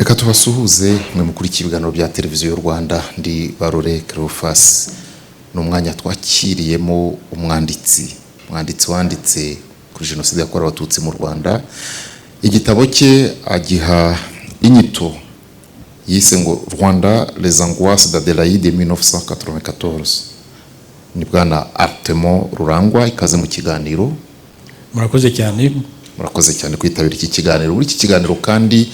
reka tubasuhuze mwe mukuri ibiganiro bya televiziyo y'u Rwanda ndi Barore Cleophas. N'umwanya twakiriyemo umwanditsi wanditse kuri jenoside yakorewe abatutsi mu Rwanda. Igitabo cye agiha inyito yise ngo Rwanda les angoisses d'Adélaïde 1994. Ni bwana Artemon Rurangwa, ikaze mu kiganiro. Murakoze cyane kwitabira iki kiganiro. Muri iki kiganiro kandi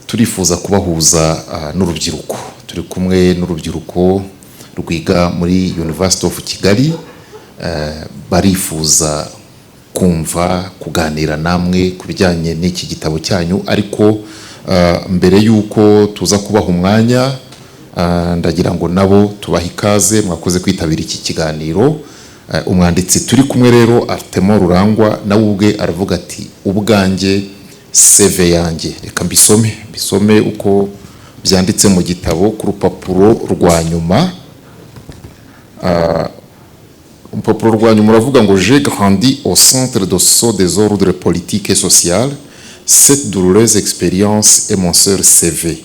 turifuza kubahuza n'urubyiruko. Turi kumwe n'urubyiruko rwiga muri University of Kigali, barifuza kumva kuganira namwe kubijyanye n'iki gitabo cyanyu. Ariko mbere yuko tuza kubaha umwanya, ndagira ngo nabo tubaha ikaze. Mwakoze kwitabira iki kiganiro. Umwanditsi turi kumwe rero Artemon Rurangwa, nawe ubwe aravuga ati ubwanjye CV yanjye, reka mbisome uko byanditse mu gitabo ku rupapuro rwa nyuma. Urupapuro rwa nyuma uravuga ngo j'ai grandi au centre de saut des ordres politiques et sociaux. Cette douloureuse expérience est mon seul CV.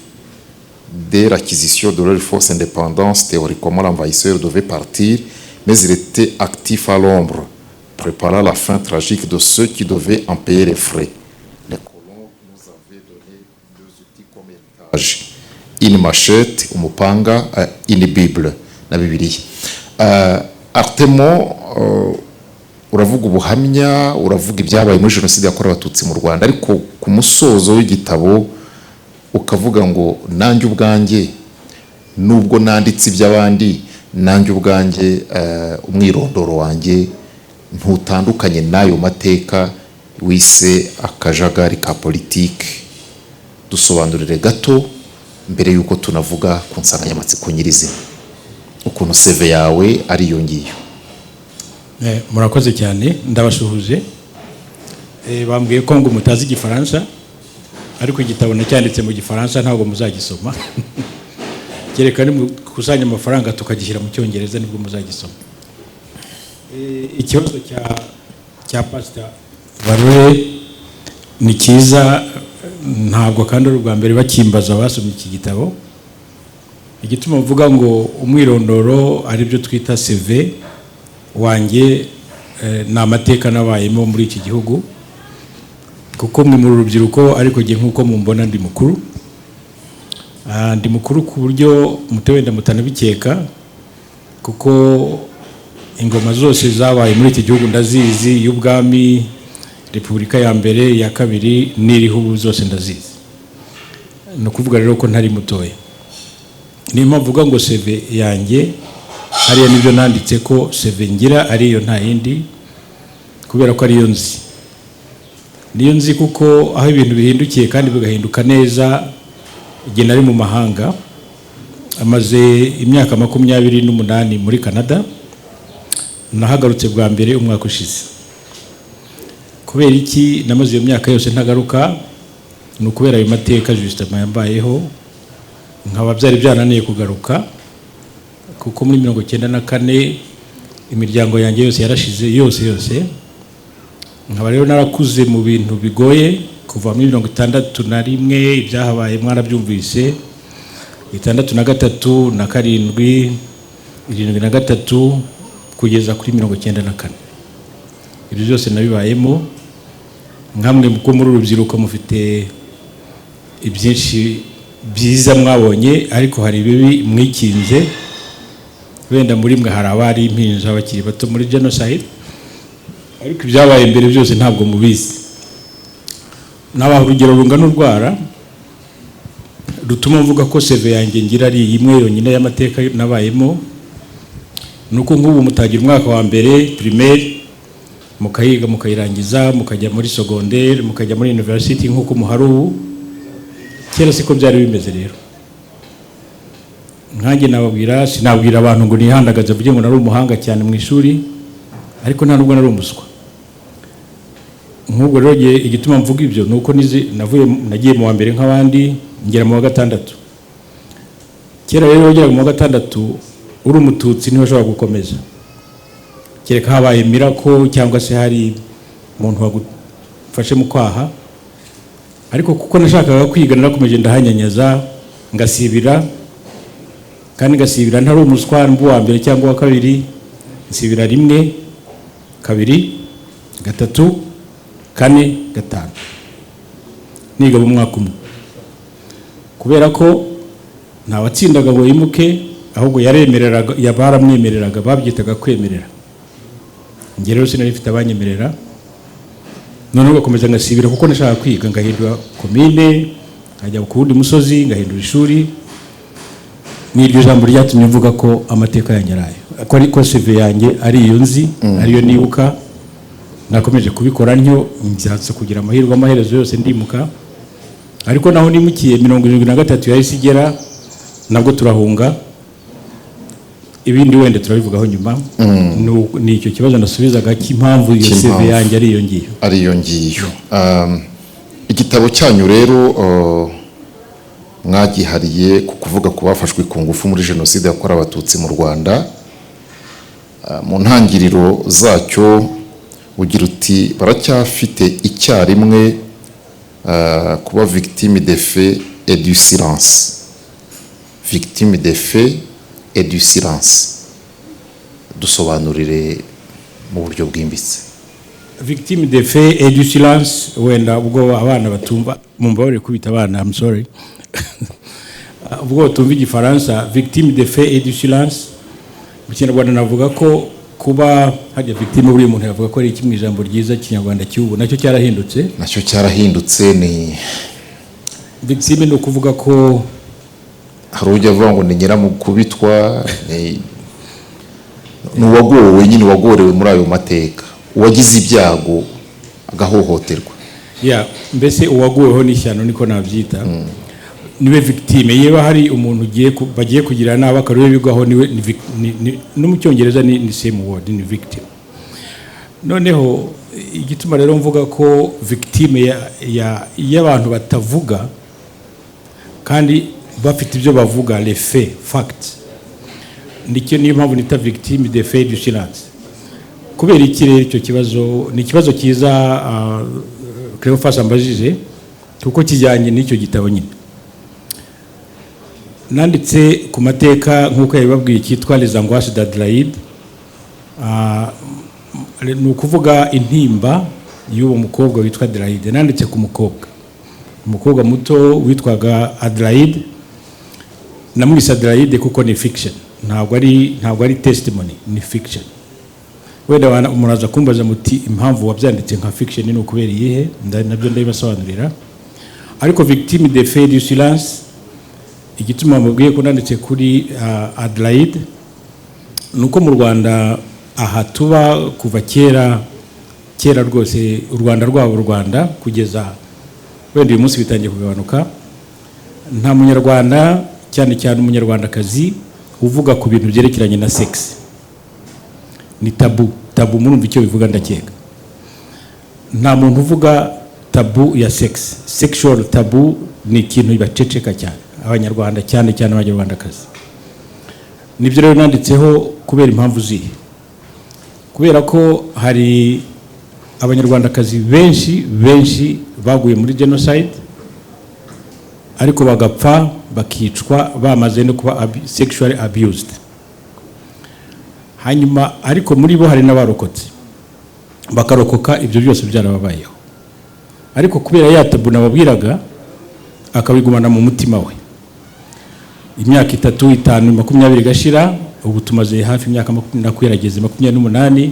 Dès l'acquisition de leur force indépendance, théoriquement l'envahisseur devait partir, mais il était actif à l'ombre, préparant la fin tragique de ceux qui devaient en payer les frais. Les colons nous avaient donné deux outils comme héritage: une machette, umupanga, une Bible, na Bibiliya. Artemon, uravuga ubuhamya, uravuga ibyabaye muri jenoside yakorewe abatutsi mu Rwanda, ariko ku musozo w'igitabo ukavuga ngo nanjye ubwanjye nubwo nanditse iby'abandi, nanjye ubwanjye umwirondoro wanjye ntutandukanye n'ayo mateka wise akajagari ka politike. Dusobanurire gato mbere yuko tunavuga ku nsanganyamatsiko nyirizina ukuntu CV yawe ari iyo ngiyo. Murakoze cyane, ndabashuhuje. Bambwiye ko ngo mutazi igifaransa, ariko igitabo nacyanditse mu gifaransa ntabwo muzagisoma. Kereka ni mukusanya amafaranga tukagishyira mu cyongereza nibwo muzagisoma. Ikibazo cya Pastor Barore ni cyiza, ntabwo kandi ari ubwa mbere bakimbaza basomye iki gitabo. Igituma mvuga ngo umwirondoro ari byo twita CV wanjye ni amateka nabayemo muri iki gihugu, kuko mwe mu rubyiruko, ariko ngiye nk'uko mumbona ndi mukuru ku buryo mutewenda mutanabikeka, kuko ingoma zose zabaye muri iki gihugu ndazizi, y'ubwami, Repubulika ya mbere, ya kabiri n'iriho ubu zose ndazizi. No kuvuga rero ko ntari mutoya. Niyo mpamvu mvuga ngo CV yanjye hariya nibyo nanditse ko CV ngira ariyo nta yindi, kubera ko ariyo nzi. Niyo nzi kuko aho ibintu bihindukiye kandi bigahinduka neza, igihe nari mu mahanga, amaze imyaka 28 muri Canada, nahagarutse bwa mbere umwaka ushize. Kubera iki namaze iyo myaka yose ntagaruka? Ni ukubera ayo mateka justement yambayeho, nkaba byari byananiye kugaruka, kuko muri 1994 imiryango yanjye yose yarashize, yose. Nkaba rero narakuze mu bintu bigoye kuva muri 1961 ibyahabaye mwarabyumvise, 1963 na 7 73 kugeza kuri 1994. Ibyo byose nabibayemo. Nkamwe muko muri urubyiruko mufite ibyinshi byiza mwabonye, ariko hari bibi mwikinze. Wenda muri mwe hari abari impinja bakiri bato muri genocide, ariko ibyabaye mbere byose ntabwo mubizi. Nabaha urugero rungana urwara rutuma mvuga ko CV yanjye ngira ari imwe yonyine y'amateka nabayemo. Nuko nk'ubu mutagira umwaka wa mbere primaire, mukayiga mukayirangiza, mukajya muri secondaire, mukajya muri university nk'uko muhari ubu. Kera siko byari bimeze rero. Nkanjye sinabwira abantu ngo nihandagaze vuge ngo nari umuhanga cyane mu ishuri, ariko nta nubwo nari umuswa. Nk'ubwo rero igituma mvuga ibyo nuko nagiye mu wa mbere nk'abandi, ngera mu wa gatandatu. Kera rero ngera mu wa gatandatu uri umututsi niho ushobora gukomeza, kereka habaye miracle cyangwa se hari umuntu wagufashe mu kwaha. ariko kuko nashakaga kwiga narakomeje ndahanyanyaza ngasibira, kandi ngasibira ntari umuswa mbu wa mbere cyangwa wa kabiri, nsibira 1 2 3 4 5 niga mu mwaka umwe, kubera ko nta watsindaga ngo yimuke, ahubwo yaremereraga, yabaramwemereraga, babyitaga kwemerera. Njye rero sinari mfite abanyemerera, none ugakomeza ngasibira kuko nashaka kwiga, ngahindura komine, nkajya ku wundi musozi, ngahindura ishuri. N'iryo jambo ryatumye mvuga ko amateka yanjye arayo, ko ariko CV yanjye ari iyo nzi, ariyo nibuka. Nakomeje kubikora ntyo, nzatse kugira amahirwe amaherezo yose ndimuka, ariko naho nimukiye 73 yahise igera, nabwo turahunga. Ibindi wende turabivugaho nyuma. Ni icyo kibazo nasubizaga cy'impamvu iyo CV yanjye ari iyo ngiyo. Igitabo cyanyu rero mwagihariye ku kuvuga ku bafashwe ku ngufu muri jenoside yakorewe abatutsi mu Rwanda. Mu ntangiriro zacyo ugira uti baracyafite icyarimwe kuba victime des faits et du silence. Victime des faits et du silence. Dusobanurire mu buryo bwimbitse. Victime des faits et du silence, wenda ubwo abana batumva, mumbabarire kubita abana, I'm sorry. Ubwo tumva igifaransa, victime des faits et du silence, mu Kinyarwanda navuga ko kuba hajya victime buri muntu yavuga ko ari kimwe ijambo ryiza Kinyarwanda cy'ubu nacyo cyarahindutse. Ni victime no kuvuga ko hari ujya avuga ngo ni nyiramukubitwa, n'uwagowe nyine wagorewe muri ayo mateka, uwagize ibyago agahohoterwa. Mbese uwagoweho n'ishyano niko nabyita. Niwe victime. Yeba hari umuntu bagiye kugira naba akarube bigwaho, niwe no mu Cyongereza ni same word, ni victim. Noneho igituma rero mvuga ko victime y'abantu batavuga kandi bafite ibyo bavuga, les faits, facts, ndicyo niyo mpamvu nita victime des faits du silence. Kubera iki rero icyo kibazo ni ikibazo cyiza Cleophas ambajije, kuko kijyanye n'icyo gitabo nyine. Nanditse ku mateka nk'uko yabibabwiye cyitwa Les Angoisses d'Adelaide. Ni ukuvuga intimba y'uwo mukobwa witwa Adelaide. Nanditse ku umukobwa muto witwaga Adelaide. Namwise Adelaide kuko ni fiction, ntabwo ari testimony, ni fiction. Wenda umuraza kumbaza muti impamvu wabyanditse nka fiction ni ukubera iyihe, nabyo ndabibasobanurira. Ariko victime des faits du silence, igituma mubwiye ko nanditse kuri Adelaide nuko mu Rwanda aha tuba kuva kera rwose, u Rwanda kugeza wenda uyu munsi bitangiye kugabanuka. Nta munyarwanda, cyane umunyarwandakazi, uvuga ku bintu byerekeranye na sex. Ni tabu murumva icyo bivuga ndakeka. Nta muntu uvuga tabu ya sex. Sexual tabu ni ikintu bibaceceka cyane abanyarwanda, cyane abanyarwandakazi. Nibyo rero nanditseho kubera impamvu zihe. Kubera ko hari abanyarwandakazi benshi baguye muri genocide, ariko bagapfa bakicwa bamaze no kuba sexually abused. Hanyuma ariko muri bo hari n'abarokotse, bakarokoka ibyo byose byarababayeho. Ariko kubera ya tabu nababwiraga, akabigumana mu mutima we. Imyaka 3, 5, 20 gashira, ubu tumaze hafi imyaka 28.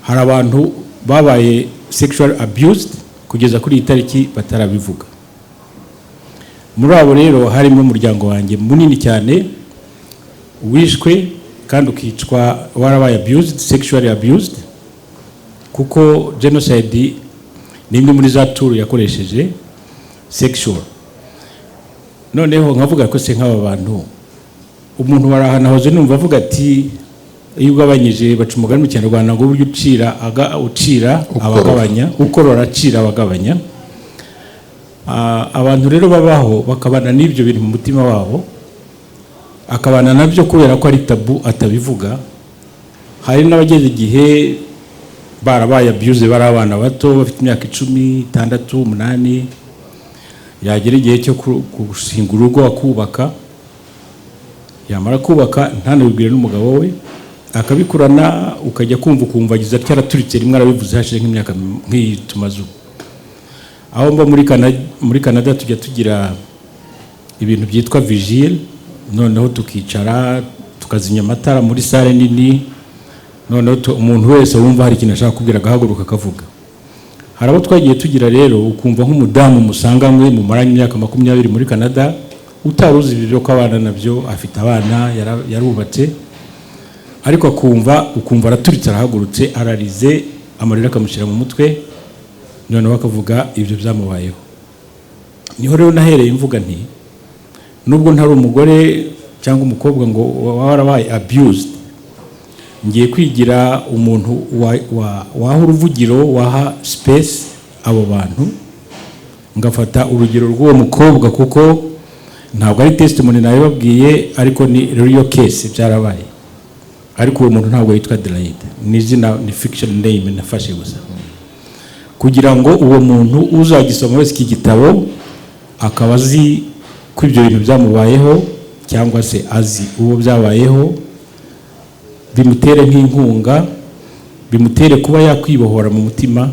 Hari abantu babaye sexual abused kugeza kuri itariki batarabivuga. Muri abo rero harimo umuryango wanjye munini cyane wishwe kandi ukicwa warabaye abused, sexually abused, kuko genocide ni imwe muri za tool yakoresheje sexual. Noneho nkavuga ko se nk'aba bantu, umuntu barahana hoze numva avuga ati iyo ugabanyije baca umugani mu Kinyarwanda ngo buryo ucira abagabanya, ukorora acira abagabanya. Abantu rero babaho bakabana n'ibyo bintu mu mutima wabo, akabana nabyo kubera ko ari tabu atabivuga. Hari n'abageze igihe barabaye abuse, bari abana bato bafite imyaka 10, 6, 8, yagera igihe cyo gushinga urugo akubaka, yamara kubaka ntanabibwire n'umugabo we, akabikurana ukajya kumva agize atya araturitse rimwe arabivuze hashize nk'imyaka nk'iyi tumaze. Aho mba muri Canada tujya tugira ibintu byitwa vigile, noneho tukicara tukazimya amatara muri sale nini, noneho umuntu wese wumva hari ikintu ashaka kubwira agahaguruka akavuga. Hari abo twagiye tugira rero, ukumva nk'umudamu musanganywe mu maranye imyaka 20 muri Canada, utaruzi ibyo ko abana nabyo, afite abana yarubatse, ariko ukumva araturitse arahagurutse ararize, amarira akamushyira mu mutwe, noneho akavuga ibyo byamubayeho. Niho rero nahereye mvuga nti nubwo ntari umugore cyangwa umukobwa ngo warabaye abused, ngiye kwigira umuntu waha uruvugiro, waha space abo bantu, ngafata urugero rw'uwo mukobwa kuko ntabwo ari testimony nayo babwiye, ariko ni real case byarabaye. Ariko uwo muntu ntabwo yitwa Adelaide, ni izina, ni fiction name nafashe gusa, kugira ngo uwo muntu uzagisoma wese iki gitabo akaba azi ko ibyo bintu byamubayeho, cyangwa se azi uwo byabayeho, bimutere nk'inkunga, bimutere kuba yakwibohora mu mutima,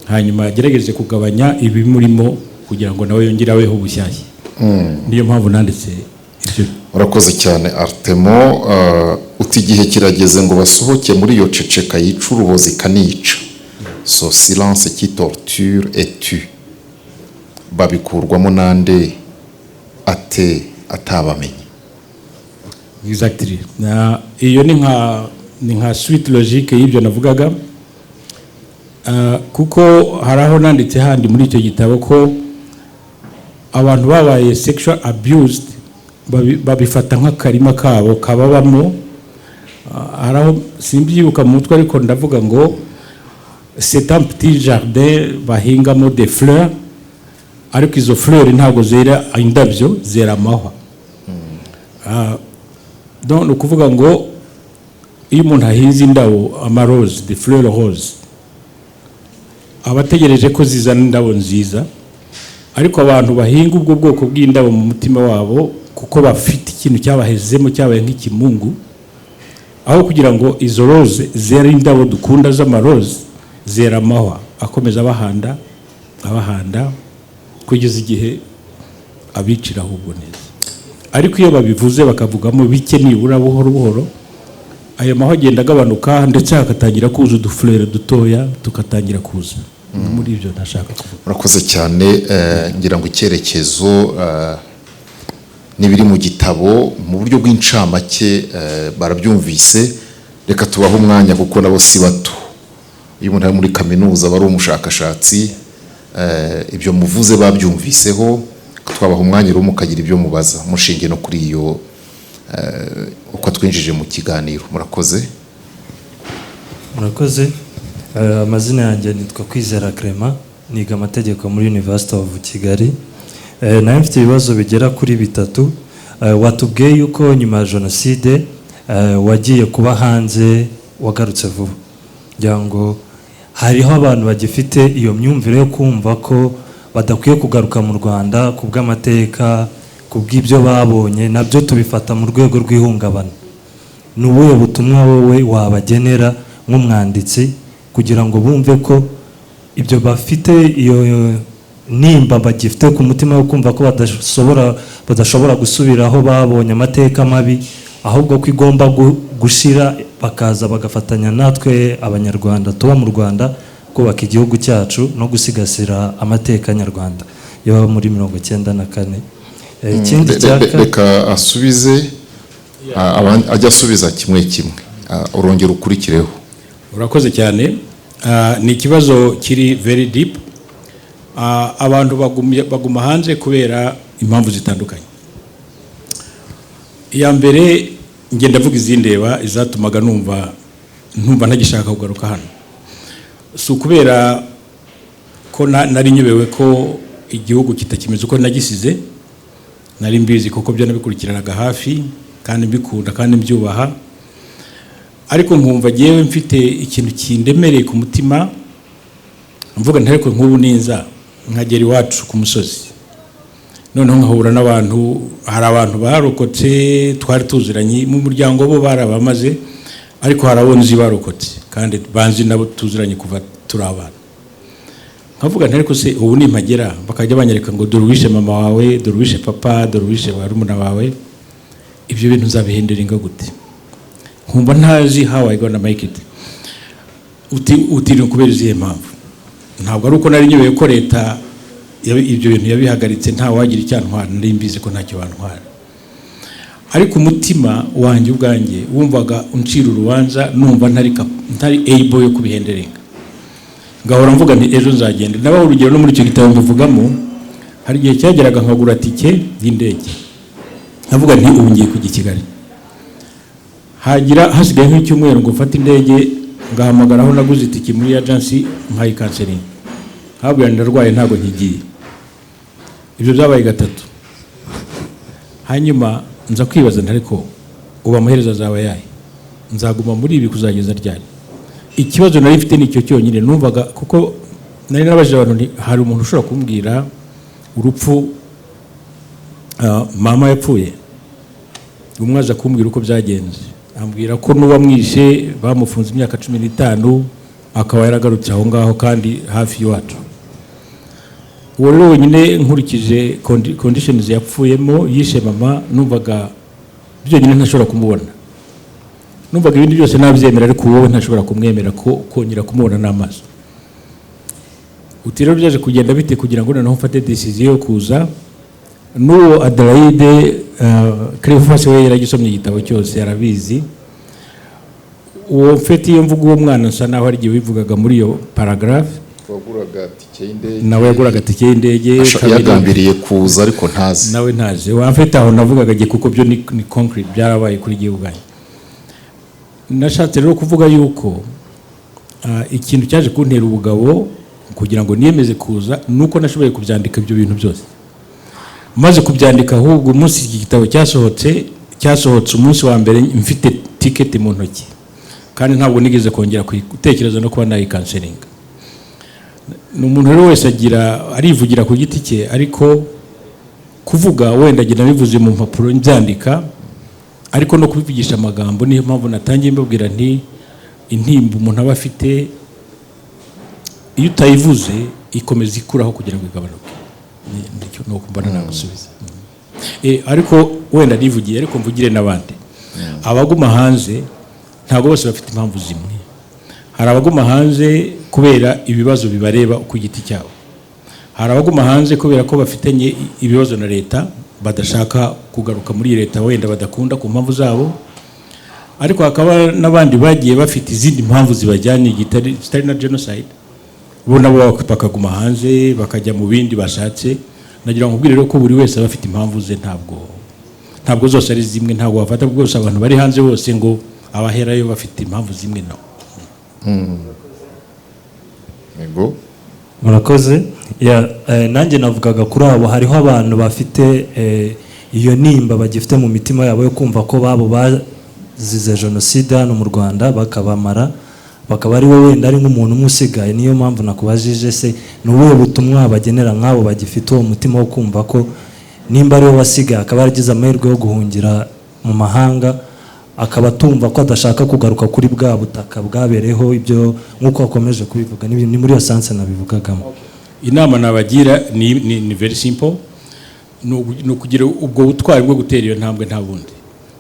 hanyuma yagerageje kugabanya ibimurimo kugira ngo nawe yongere abeho bushyashya. Niyo mpamvu nanditse ibyo. Urakoze cyane Artemo. Uti igihe kirageze ngo basohoke muri iyo ceceka yica urubozi ikanica, so silence qui torture et tue, babikurwamo nande atabamenye? Exactly. Iyo ni nka sweet logic y'ibyo navugaga, kuko haraho nanditse handi muri icyo gitabo ko abantu babaye sexual abused babifata nk'akarima kabo kababamo. Haraho simbyibuka mu mutwe, ariko ndavuga ngo c'est un petit jardin bahingamo des fleurs, ariko izo fleurs ntabwo zera indabyo, zera amahwa. Donc ukuvuga ngo iyo umuntu ahinze indabo, amarose, des fleurs roses, abategereje ko zizana indabo nziza, ariko abantu bahinga ubwo bwoko bw'indabo mu mutima wabo kuko bafite ikintu cyabahezemo cyabaye nk'ikimungu, aho kugira ngo izo rose zera indabo dukunda z'amarose, zera amahwa akomeza abahanda kugeza igihe abicira ahubwo neza. Ariko iyo babivuze bakavugamo bike nibura buhoro buhoro, ayo mahwa agenda agabanuka, ndetse hakatangira kuza udufleur dutoya tukatangira kuza. Muri ibyo ntashaka kuvuga. Urakoze cyane. Ngira ngo icyerekezo n'ibiri mu gitabo mu buryo bw'incamake barabyumvise. Reka tubaho umwanya kuko nabo si bato. Iyo umuntu ari muri kaminuza bari umushakashatsi, ibyo muvuze babyumviseho, twabaho umwanya rero mukagira ibyo mubaza mushinge no kuri iyo uko twinjije mu kiganiro. Murakoze. Amazina yanjye nitwa Kwizera Clement, niga amategeko muri University of Kigali. Nayo mfite ibibazo bigera kuri 3. Watubwiye yuko nyuma ya jenoside wagiye kuba hanze, wagarutse vuba. Ngira ngo hariho abantu bagifite iyo myumvire yo kumva ko badakwiye kugaruka mu Rwanda kubw'amateka, kubw'ibyo babonye, nabyo tubifata mu rwego rw'ihungabana. Nubuye butumwa wowe wabagenera nk'umwanditsi kugira ngo bumve ko ibyo bafite iyo nimba bagifite ku mutima wo kumva ko badashobora gusubira aho babonye amateka mabi, ahubwo ko igomba gushira bakaza bagafatanya natwe abanyarwanda tuba mu Rwanda kubaka igihugu cyacu no gusigasira amateka nyarwanda yo muri 1994. Ikindi reka asubize, ajya asubiza kimwe urongera ukurikireho. Urakoze cyane. Ni ikibazo kiri very deep. Abantu baguma hanze kubera impamvu zitandukanye. Iya mbere ngenda vuga izindeba izatumaga numva ntagishaka kugaruka hano. Si kubera ko nari nyobewe ko igihugu kitakimeze uko nagisize, nari mbizi kuko byo nabikurikiranaga hafi kandi mbikunda kandi mbyubaha. ariko nkumva jewe mfite ikintu kindemereye ku mutima, mvuga nti ariko nk'ubu ninza nkagera iwacu ku musozi, noneho nkahura n'abantu, hari abantu barokotse twari tuziranye mu muryango, bo barabamaze, ariko hari abo nzi barokotse kandi banzi nabo tuziranye kuva turi abana. Nkavuga nti ariko se ubu nimpagera bakajya banyereka ngo dore wishe mama wawe, dore wishe papa, dore wishe barumuna wawe, ibyo bintu nzabihindura gute? Nkumva ntazi how I gonna make it. Uti kubera izihe mpamvu? Ntabwo ari uko nari nyibeye ko leta ibyo bintu yabihagaritse nta wagira icyantwara, nari mbizi ko ntacyo bantwara, ariko umutima wanjye ubwanjye wumvaga uncira urubanza, numva ntari able yo kubihenderenga. Ngahora mvuga nti ejo nzagenda. Nabaho urugero no muri icyo gitabo mbivugamo, hari igihe cyageraga nkagura tike y'indege, nkavuga nti ubu ngiye kujya i Kigali, hagira hasigaye nk'icyumweru ngo mfate indege, ngahamagara aho naguze itike muri agency nkayikanselinga, nkabwira ndarwaye ntabwo nkigiye. Ibyo byabaye gatatu. Hanyuma nza kwibaza ntariko uba amaherezo azaba yahe, nzaguma muri ibi kuzageza ryari? Ikibazo nari mfite nicyo cyonyine, numvaga kuko nari nabajije abantu nti hari umuntu ushobora kumbwira urupfu mama yapfuye, umwe aza kumbwira uko byagenze, ambwira ko n'uwamwishe bamufunze imyaka 15 akaba yaragarutse aho ngaho kandi hafi y'iwacu. Uwo rero wenyine nkurikije conditions yapfuyemo, yishe mama, numvaga byonyine ntashobora kumubona, numvaga ibindi byose nabyemera, ariko wowe ntashobora kumwemera ko kongera kumubona n'amaso. Uti rero byaje kugenda bite kugira ngo noneho mfate decision yo kuza? N'uwo Adelaide Cleophas we yaragisomye igitabo cyose yarabizi. Uwo mfite iyo mvuga uwo mwana nsa naho ari giye bivugaga muri iyo paragraph, waguraga tike y'indege, nawe yaguraga tike y'indege, yagambiriye kuza ariko ntazi, nawe ntazi. Wamfite aho navugaga giye kuko byo ni concrete byarabaye kuri giye ubwanjye. Nashatse rero kuvuga yuko ikintu cyaje kuntera ubugabo kugira ngo niyemeze kuza nuko nashoboye kubyandika ibyo bintu byose. Maze kubyandika, ahubwo umunsi iki gitabo cyasohotse umunsi wa mbere mfite ticket mu ntoki, kandi ntabwo nigeze kongera gutekereza no kuba nayikanselinga. N'umuntu rero wese arivugira ku giti cye, ariko kuvuga wenda agenda bivuze mu mpapuro byandika, ariko no kubivugisha amagambo. Niyo mpamvu natangiye mbabwira nti intimba umuntu aba afite iyo utayivuze ikomeza ikuraho kugira ngo igabanuke. Nicyo no kumbana nagusubiza. Ariko wenda nivugiye, ariko mvugire n'abandi. Abaguma hanze ntabwo bose bafite impamvu zimwe. Hari abaguma hanze kubera ibibazo bibareba ku giti cyabo, hari abaguma hanze kubera ko bafitanye ibibazo na leta, badashaka kugaruka muri leta, wenda badakunda ku mpamvu zabo, ariko hakaba n'abandi bagiye bafite izindi mpamvu zibajyanye zitari na genocide, bo nabo bakaguma hanze bakajya mu bindi bashatse. Nagira ngo ubwire rero ko buri wese aba afite impamvu ze, ntabwo zose ari zimwe, ntabwo wafata bwose abantu bari hanze bose ngo abaherayo bafite impamvu zimwe. No. Yego. Murakoze. Nanjye navugaga kuri abo, hariho abantu bafite iyo nimba bagifite mu mitima yabo yo kumva ko babo bazize jenoside hano mu Rwanda bakabamara, bakaba ari wowe wenda ari nk'umuntu umwe usigaye. Niyo mpamvu nakubajije se n'ubuhe butumwa bagenera nk'abo bagifite uwo mutima wo kumva ko nimba ari wowe wasigaye akaba yaragize amahirwe yo guhungira mu mahanga, akaba tumva ko adashaka kugaruka kuri bwa butaka bwabereho ibyo nk'uko wakomeje kubivuga. Ni muri iyo sanse nabivugagamo. Inama nabagira ni very simple, no kugira ubwo butwari bwo gutera iyo ntambwe nta bundi,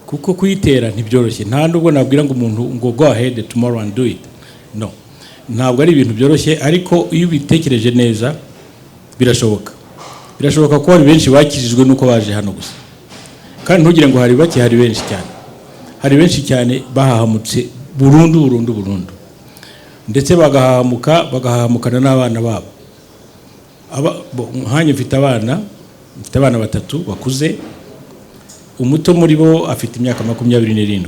kuko kuyitera ntibyoroshye. Nta nubwo nabwira ngo umuntu ngo go ahead tomorrow and do it, no, ntabwo ari ibintu byoroshye, ariko iyo ubitekereje neza birashoboka ko hari benshi bakijijwe nuko baje hano gusa, kandi ntugire ngo hari bake, hari benshi cyane bahahamutse burundu, ndetse bagahahamukana n'abana babo. Nkanye mfite abana 3 bakuze, umuto muri bo afite imyaka 27,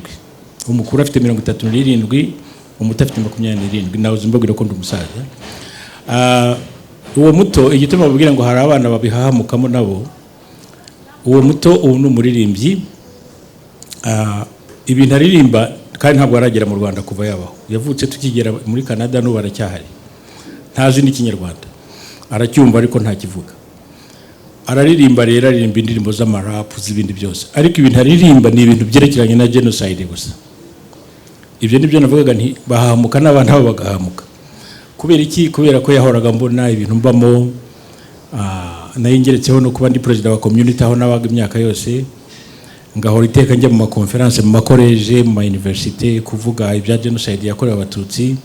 umukuru afite 37, umuto afite 27. Nawe zimbabwira ko ndi umusaza. Uwo muto igituma babwira ngo hari abana babihahamukamo nabo, uwo muto ubu ni umuririmbyi. Ibintu aririmba kandi ntabwo aragera mu Rwanda kuva yabaho. Yavutse tukigera muri Canada n'ubu aracyahari, ntazi n'ikinyarwanda, aracyumva ariko ntakivuga. Araririmba rero, aririmba indirimbo z'amarapu z'ibindi byose, ariko ibintu aririmba ni ibintu byerekeranye na genocide gusa. Ibyo nibyo navugaga nti bahamuka n'abantu abo bagahamuka. Kubera iki? Kubera ko yahoraga mbona ibintu mbamo, nayo ngeretseho no kuba ndi president wa community aho nabaga imyaka yose, ngahora iteka njya mu makonferense mu makoleje mu university kuvuga ibya genocide yakorewe Abatutsi,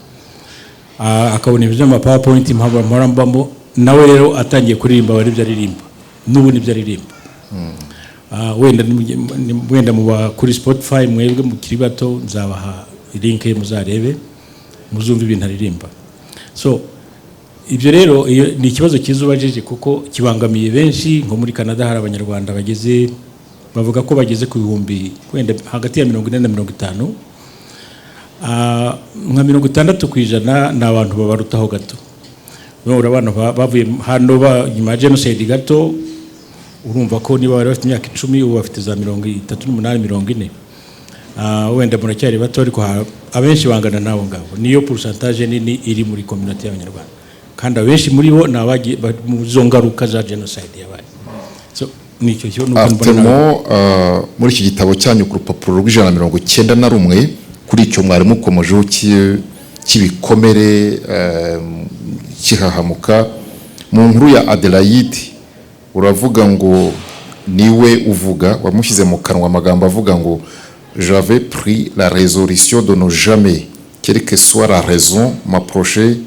akabona ibyo mu PowerPoint mpora mbamo. Nawe rero atangiye kuririmba bari byo aririmba, n'ubu nibyo aririmba. Wenda muba kuri Spotify mwebwe mukiri bato, nzabaha link muzarebe muzumva ibintu aririmba. So ibyo rero ni ikibazo kizubajije kuko kibangamiye benshi. Nko muri Canada hari abanyarwanda bageze, bavuga ko bageze ku bihumbi wenda hagati ya 40 na 50, nka 60% ni abantu babarutaho gato. Urabana bavuye hano nyuma ya genocide gato, urumva ko niba bari bafite imyaka 10 ubu bafite za 38 40. Wenda muracyari bato ariko abenshi bangana nabo ngabo. Niyo pourcentage nini iri muri community y'abanyarwanda, kandi abenshi muri bo nabagiye mu zo ngaruka za genocide yabaye. So nicyo cyo nuko muri iki gitabo cyanyu ku rupapuro rw'191 kuri icyo mwari mukomojeho kibikomere kihahamuka mu nkuru ya Adelaide, uravuga ngo niwe uvuga, wamushyize mu kanwa amagambo avuga ngo j'avais pris la résolution de ne jamais, quelle que soit la raison, m'approcher,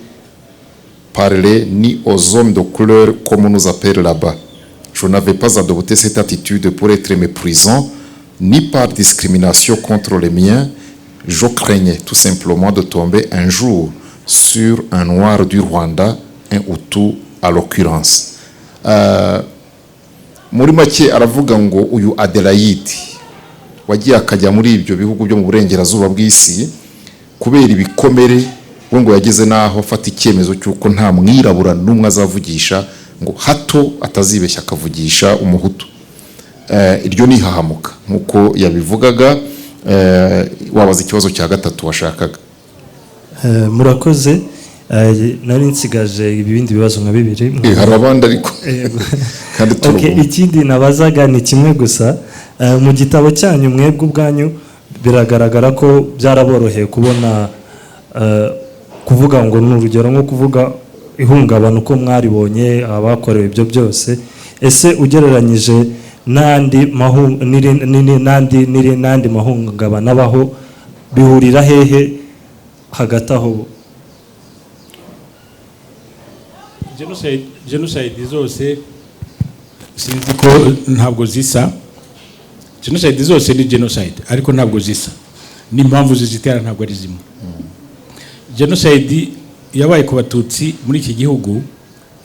parler ni aux hommes de couleur comme on nous appelle là-bas. Je n'avais pas adopté cette attitude pour être méprisant, ni par discrimination contre les miens. Je craignais tout simplement de tomber un jour sur un noir du Rwanda, un Hutu à l'occurrence. Muri make aravuga ngo uyu Adelaide wagiye akajya muri ibyo bihugu byo mu burengerazuba bw'isi kubera ibikomere, ngo yageze naho afata icyemezo cy'uko nta mwirabura n'umwe azavugisha, ngo hato atazibeshya akavugisha umuhutu. Iryo ni hahamuka nkuko yabivugaga. Wabaza ikibazo cya gatatu washakaga. Murakoze. Nari nsigaje ibindi bibazo nka bibiri. Hari abandi ariko kandi okay, ikindi nabazaga ni kimwe gusa. Mu gitabo cyanyu mwebwe ubwanyu biragaragara ko byaraboroheye kubona kuvuga ngo n'urugero nko kuvuga ihungabana uko mwaribonye abakorewe ibyo byose. Ese ugereranyije n'andi mahungabana abaho bihurira hehe hagati aho? Genocide zose sinzi ko ntabwo zisa. Genocide zose ni genocide ariko ntabwo zisa, n'impamvu zizitera ntabwo ari zimwe. Genocide yabaye ku Batutsi muri iki gihugu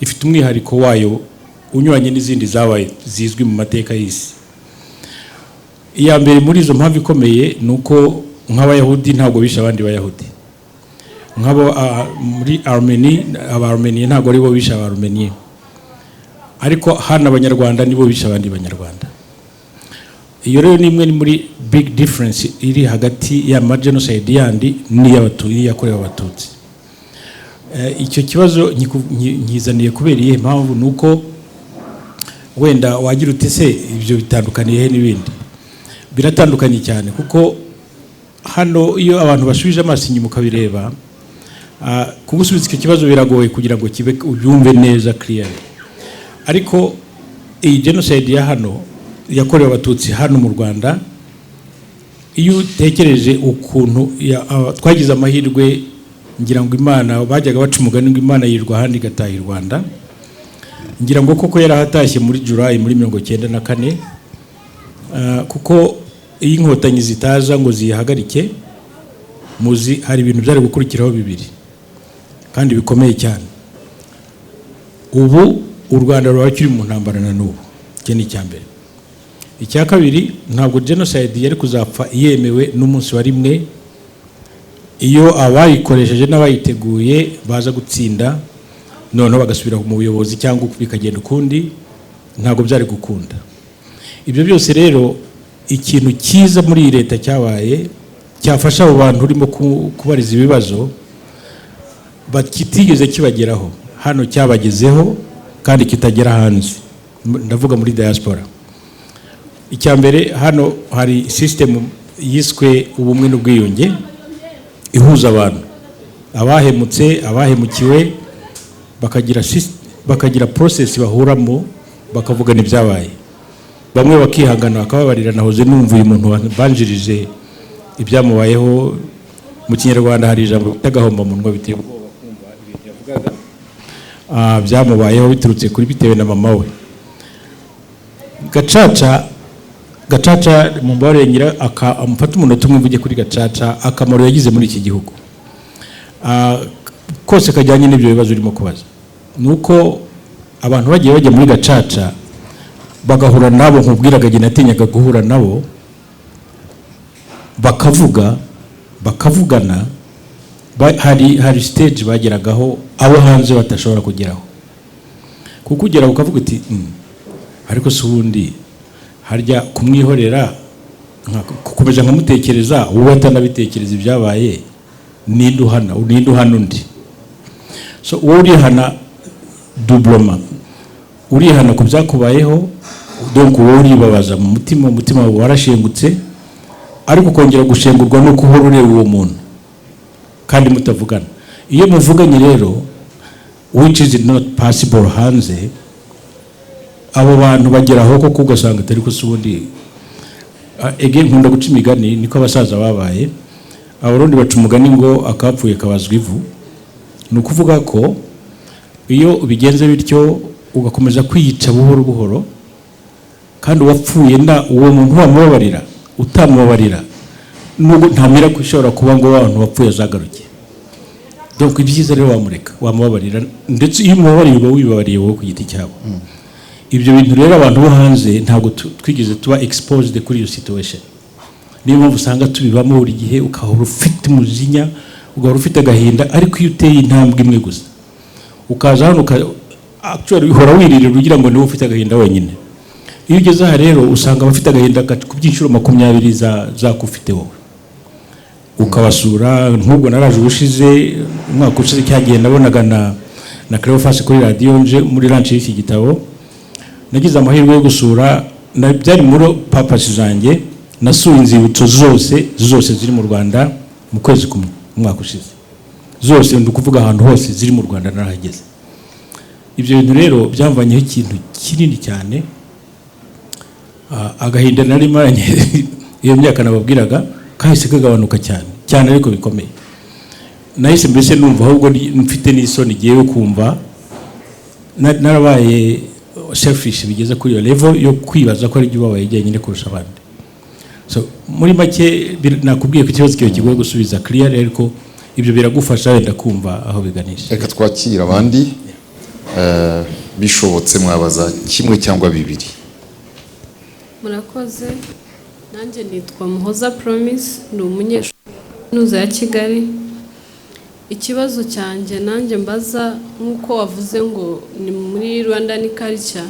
ifite umwihariko wayo unyuranye n'izindi zabaye zizwi mu mateka y'isi. Iya mbere muri izo mpamvu ikomeye nuko nk'abayahudi ntabwo bisha abandi bayahudi. Nk'abo muri Armenia, aba-Armenia ntabwo ari bo bisha aba-Armenia, ariko hano abanyarwanda nibo bisha abandi banyarwanda. Iyo rero ni imwe muri big difference iri hagati ya genocide yandi n'iy'Abatutsi yakorewe Abatutsi. Icyo kibazo nkizaniye kubera iyihe mpamvu? Nuko wenda wagira utese ibyo bitandukaniye he n'ibindi. Biratandukanye cyane kuko hano iyo abantu basubije amaso inyuma ukabireba, kugusubiza icyo kibazo biragoye kugira ngo kibe ubyumve neza clear. Ariko iyi genocide ya hano yakorewe Abatutsi hano mu Rwanda, iyo utekereje ukuntu twagize amahirwe, ngira ngo Imana bajyaga baca umugani ngo Imana yirwa ahandi igataha i Rwanda. Ngira ngo koko yarahatashye muri July muri 1994, kuko iyi inkotanyi zitaza ngo zihagarike, muzi hari ibintu byari gukurikiraho bibiri kandi bikomeye cyane. Ubu u Rwanda rwakiri mu ntambara na n'ubu, cyo ni cyambere. Icya kabiri, ntabwo genocide yari kuzapfa yemewe n'umunsi wa rimwe iyo abayikoresheje n'abayiteguye baza gutsinda noneho bagasubira mu buyobozi cyangwa bikagenda ukundi, ntabwo byari gukunda. Ibyo byose rero ikintu cyiza muri iyi leta cyabaye cyafasha abo bantu urimo kubariza ibibazo kitigeze kibageraho, hano cyabagezeho kandi kitagera hanze, ndavuga muri diaspora. Icya mbere, hano hari system yiswe ubumwe n'ubwiyunge ihuza abantu, abahemutse, abahemukiwe, bakagira process bahuramo bakavugana ibyabaye, bamwe bakihangana bakababarira. Nahoze numva uyu muntu banjirije ibyamubayeho, mu Kinyarwanda hari ijambo bitagahomba munwa, biteye ubwoba kumva ibintu yavugaga byamubayeho biturutse kuri bitewe na mama we. Gacaca mu mbarengera amufata umunota umwe mvuge kuri Gacaca akamaro yagize muri iki gihugu kose kajyanye n'ibyo bibazo urimo kubaza. Nuko abantu bagiye bajya muri Gacaca bagahura nabo, nkubwiraga jye natinyaga guhura nabo, bakavugana, hari stage bageragaho abo hanze batashobora kugeraho, kuko ugera ukavuga uti ariko se ubundi harya kumwihorera kukomeje nkamutekereza, wowe atanabitekereza ibyabaye, ninde uhana undi? So wowe urihana doublema, urihana ku byakubayeho, donc wowe uribabaza mu mutima wawe warashengutse, ariko kongera gushengurwa no kuhora ureba uwo muntu kandi mutavugana. Iyo muvuganye rero, which is not possible hanze, abo bantu bageraho koko ugasanga atari ko subundi. Again, nkunda guca imigani, niko abasaza babaye. Abarundi baca umugani ngo akapfuye kabazwa ivu. Ni ukuvuga ko iyo ubigenze bityo ugakomeza kwiyica buhoro buhoro, kandi wapfuye uwo muntu wamubabarira, utamubabarira, nubwo ntamira kushobora kuba ngo abantu wapfuye azagaruke. Donc ibyiza rero wamureka, wamubabarira, ndetse iyo umubabariye uba wibabariye wowe ku giti cyabo. Ibyo bintu rero abantu bo hanze ntabwo twigeze tuba exposed kuri iyo situation. Niyo mpamvu usanga tubibamo buri gihe, ukahora ufite umujinya, ugahora ufite agahinda, ariko iyo uteye intambwe imwe gusa ukaza hano actually uhora wiririra ugira ngo niwe ufite agahinda wenyine. Iyo ugeze aha rero usanga abafite agahinda ku byinshuro 20 zakufite wowe, ukabasura. Nk'ubwo naraje ubushize, umwaka ushize cyagiye nabonaga na Cleophas kuri radio nje muri launch y'iki gitabo, nagize amahirwe yo gusura, byari muri purpose zanjye, nasuye inzibutso zose ziri mu Rwanda mu kwezi kumwe umwaka ushize, zose ndukuvuga ahantu hose ziri mu Rwanda narahageze. Ibyo bintu rero byamvanyeho ikintu kinini cyane, agahinda nari maranye iyo myaka nababwiraga kahise kagabanuka cyane ariko bikomeye. Nahise mbese numva ahubwo mfite n'isoni giye kumva narabaye selfish bigeze kuri iyo level yo kwibaza ko ari byo babaye jyenyine kurusha abandi. So muri make nakubwiye ko ikibazo kiyo kigoye gusubiza clear, ariko ibyo biragufasha wenda kumva aho biganisha. Reka twakira abandi bishobotse mwabaza kimwe cyangwa bibiri. Murakoze. Nanjye nitwa Muhoza Promise, ni umunyeshuri ya Kigali. Ikibazo cyanjye nanjye mbaza, nkuko wavuze ngo ni muri Rwanda ni culture,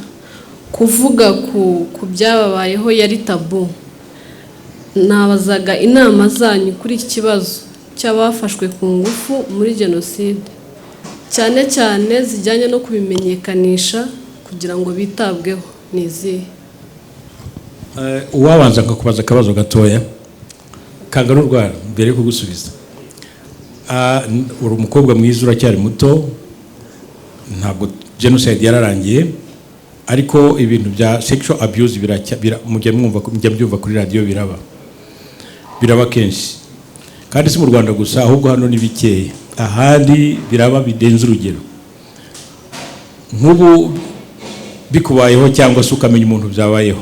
kuvuga ku byababayeho yari tabu. Nabazaga inama zanyu kuri iki kibazo cy'abafashwe ku ngufu muri genocide, cyane zijyanye no kubimenyekanisha kugira ngo bitabweho nizihe? Uwabanza ngakubaza akabazo gatoya kangana urwara mbere kugusubiza. Uri umukobwa mwiza, uracyari muto, ntabwo genocide yararangiye, ariko ibintu bya sexual abuse mujya mbyumva kuri radio, biraba kenshi, kandi si mu Rwanda gusa, ahubwo hano ni bikeya, ahandi biraba bidenze urugero. Nk'ubu bikubayeho cyangwa se ukamenya umuntu byabayeho,